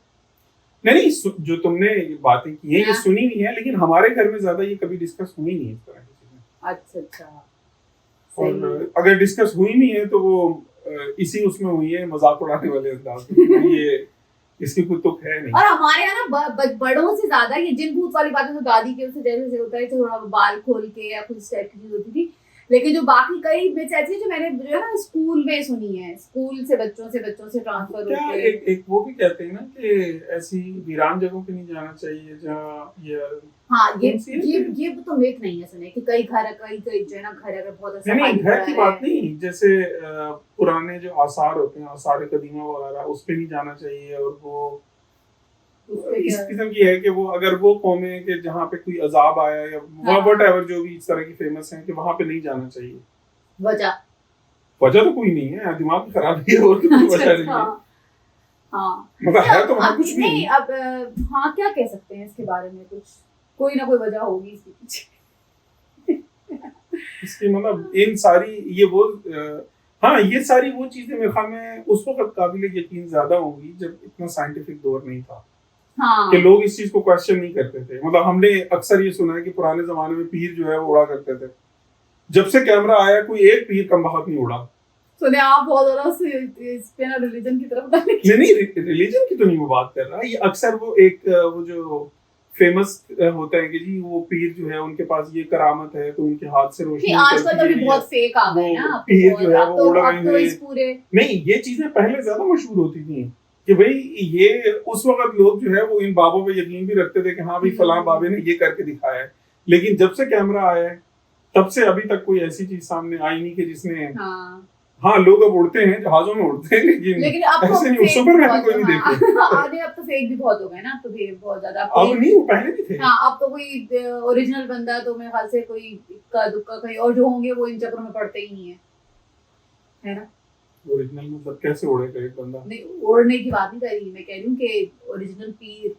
नहीं जो तुमने बातें की है ये सुनी नहीं है, लेकिन हमारे घर में ज्यादा ये कभी डिस्कस हुई नहीं है इस तरह की चीजें। अच्छा और अगर डिस्कस हुई नहीं है तो वो इसी उसमें हुई है मजाक उड़ाने वाले अंदाज में, ये इसकी कोई तुक है नहीं। और हमारे यहाँ ना बड़ों से ज्यादा ये जिन भूत वाली बातें तो दादी के उससे जैसे होता है थोड़ा बाल खोल के या कुछ टाइप की चीज होती थी, लेकिन जो बाकी कई बिट्स ऐसी जो मैंने जो है ना स्कूल में सुनी है, स्कूल से बच्चों से ट्रांसफर होके। एक वो भी कहते हैं ना कि ऐसी वीरान जगहों पे नहीं जाना चाहिए जहाँ ये, हाँ ये तो मेक नहीं है सुने कि कई घर जो है ना घर अगर बहुत अच्छा नहीं घर की बात नहीं, जैसे पुराने जो आसार होते हैं आसार कदीमा वगैरह उस पे नहीं जाना चाहिए, और वो इस किस्म की है कि वो अगर वो कौमें के जहाँ पे कोई अजाब आया या व्हाटएवर जो भी इस तरह की फेमस हैं कि वहाँ पे नहीं जाना चाहिए। वजह तो कोई नहीं है, दिमाग खराबी है और कोई वजह नहीं है। हाँ मतलब है तो वहाँ कुछ नहीं। अब हाँ क्या कह सकते हैं इसके बारे में, कुछ कोई ना कोई वजह होगी इसके पीछे। इसकी मतलब इन सारी ये वो हाँ ये सारी वो चीजें मेरे ख्याल में उस वक्त काबिल यकीन ज्यादा होंगी जब इतना साइंटिफिक दौर नहीं था। हाँ। कि लोग इस चीज को क्वेश्चन नहीं करते थे। मतलब हमने अक्सर ये सुना है कि पुराने जमाने में पीर जो है वो उड़ा करते थे, जब से कैमरा आया कोई एक पीर कम बहुत नहीं उड़ा। सुने आप बहुत ज्यादा इस पे ना रिलीजन की तरफ नहीं रिलीजन की तो नहीं वो बात कर रहा, ये अक्सर वो एक वो जो फेमस होता है कि जी वो पीर जो है उनके पास ये करामत है तो उनके हाथ से रोशनी आजकल तो भी बहुत फेक आ गए ना, पीर जो है वो उड़ रहे हैं पूरे। नहीं, ये चीजें पहले ज्यादा मशहूर होती थी कि भाई ये उस वक्त लोग जो है वो इन बाबों पे यकीन भी रखते थे कि हाँ भाई फलां बाबे ने ये करके दिखाया है, लेकिन जब से कैमरा आया है तब से अभी तक कोई ऐसी चीज सामने आई नहीं कि जिसने हाँ लोग अब उड़ते हैं, जहाजों में उड़ते हैं, लेकिन अब ऐसे नहीं, सुपरमैन कोई नहीं देखे। अरे अब तो फेक भी बहुत हो गए ना, तो फिर बहुत ज्यादा अब नहीं, वो पहले भी थे। हाँ, अब तो कोई ओरिजिनल बंदा है तो मेरे ख्याल से कोई इक्का दुक्का कहीं और जो होंगे वो इन चक्करों में पड़ते ही नहीं है ना। ओरिजिनल मतलब कैसे उड़ेगा एक बंदा? नहीं, उड़ने की बात नहीं कर रही मैं, कह रही हूँ कि ओरिजिनल पीर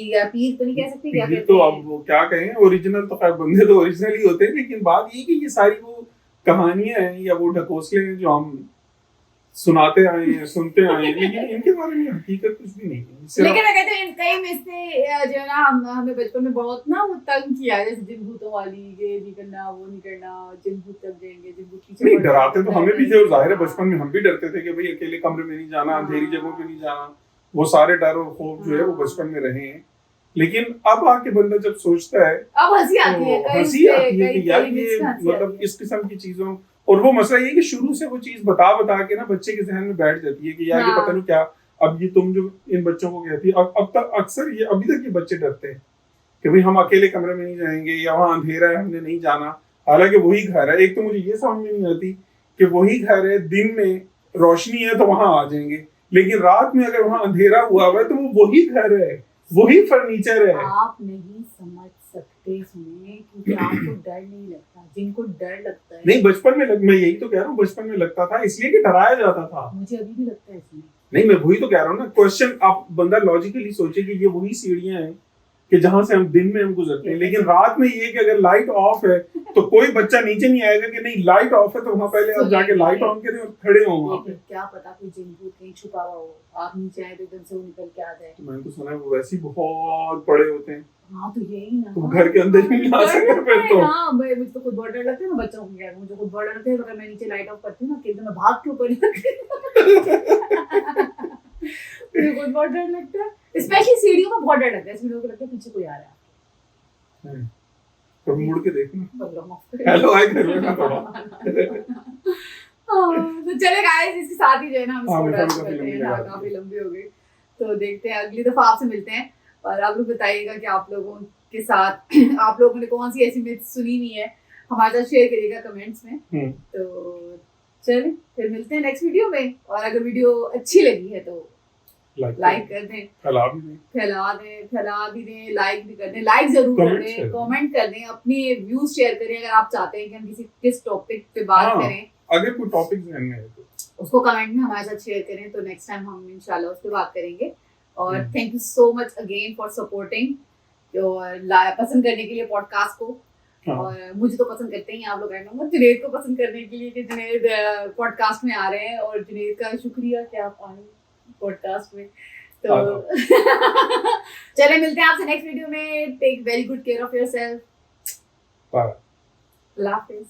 या पीर तो नहीं कह सकती, क्या कहते तो अब वो क्या कहें, ओरिजिनल तो खैर बंदे तो ओरिजिनल ही होते हैं, लेकिन बात ये कि ये सारी वो कहानियां हैं या वो ढकोसले हैं जो हम सुनाते आए हैं, सुनते आए हैं, लेकिन इनके बारे में हकीकत कुछ भी नहीं है। लेकिन मैं कहते हैं कई में से जो है ना हमें बचपन में बहुत ना वो तंग किया, जैसे जिन भूतों वाली ये नहीं करना वो नहीं करना, जिन भूत तक जाएंगे, जिन भूत पीछे नहीं, डराते तो हमें भी थे और जाहिर है बचपन में हम भी डरते थे कि भाई अकेले कमरे में नहीं जाना, अंधेरी जगहों पे नहीं जाना, वो सारे डर और खौफ जो है वो बचपन में रहे हैं। लेकिन अब आके बंदा जब सोचता है अब हंसी आती है, हंसी आती है कि यार ये मतलब इस किस्म की चीजों, और वो मसला ये कि शुरू से वो चीज बता के ना बच्चे के जहन में बैठ जाती है कि यार ये पता नहीं क्या, अब ये तुम जो इन बच्चों को कहती है, अब तक अक्सर ये अभी तक ये बच्चे डरते हैं कि भाई हम अकेले कमरे में नहीं जाएंगे या वहाँ अंधेरा है हमने नहीं जाना, हालांकि वही घर है। एक तो मुझे ये समझ में नहीं आती कि वही घर है, दिन में रोशनी है तो वहां आ जाएंगे, लेकिन रात में अगर वहां अंधेरा हुआ है तो वो वही घर है, वही फर्नीचर है। आप नहीं समझ सकते इसमें क्योंकि आपको डर नहीं लगता, जिनको डर लगता है। नहीं, बचपन में मैं यही तो कह रहा हूँ, बचपन में लगता था इसलिए कि डराया जाता था। मुझे अभी भी लगता है इसमें। नहीं, मैं वही तो कह रहा हूँ ना, क्वेश्चन आप बंदा लॉजिकली सोचे कि ये वही सीढ़ियां हैं कि जहां से हम दिन में हम गुजरते हैं, लेकिन रात में ये कि अगर लाइट ऑफ है तो कोई बच्चा नीचे नहीं आएगा कि नहीं लाइट ऑफ है तो वहां पहले आप जाके लाइट ऑन करें और खड़े हो वहां पे। क्या पता कोई जिन भूत कहीं छुपा हुआ हो, आप नीचे आए तो एकदम से वो निकल के आ जाए। मैंने तो सुना है वो वैसे ही बहुत बड़े होते हैं। हाँ तो यही ना, तो घर के अंदर ही नहीं आ सकते फिर तो। हाँ मुझे तो खुद बहुत डर लगता है, मैं बच्चों को क्या, मुझे खुद बहुत डर लगता है, अगर मैं नीचे लाइट ऑफ करती हूँ ना कि मैं भाग के ऊपर मुझे खुद बहुत डर लगता है, स्पेशली सीढ़ियों में बहुत डर लगता है, सीढ़ियों को लगता है पीछे कोई आ रहा है। तो मुड़ के देखना, हेलो हाय कर लेना थोड़ा। तो चले गाइस, इसके साथ ही जो है ना हम काफी लंबी हो गई, तो देखते हैं अगली दफा आपसे मिलते हैं और आप लोग बताइएगा कि आप लोगों के साथ आप लोगों ने कौन सी ऐसी मिथ सुनी नहीं है, हमारे साथ शेयर करिएगा कमेंट्स में। तो चलिए फिर मिलते हैं नेक्स्ट वीडियो में, और अगर वीडियो अच्छी लगी है तो लाइक कर दें, फैला भी दें, लाइक भी कर दें, लाइक जरूर कर दें, कमेंट कर दें, अपनी व्यूज शेयर करें अगर आप चाहते हैं कि हम किस टॉपिक पे बात करें। अगर कोई टॉपिक ध्यान में है तो उसको कमेंट में हमारे साथ शेयर करें, तो नेक्स्ट टाइम हम इंशाल्लाह उस पर बात करेंगे। और thank you so much again for supporting और पसंद करने के लिए पॉडकास्ट को। और मुझे तो पसंद करते ही आप लोग, जुनैद को पसंद करने के लिए कि जुनैद पॉडकास्ट में आ रहे हैं, और जुनैद का शुक्रिया कि आप आए पॉडकास्ट में। तो चले मिलते हैं आपसे नेक्स्ट वीडियो में। Take very good care of yourself. Bye, अल्लाह हाफिज।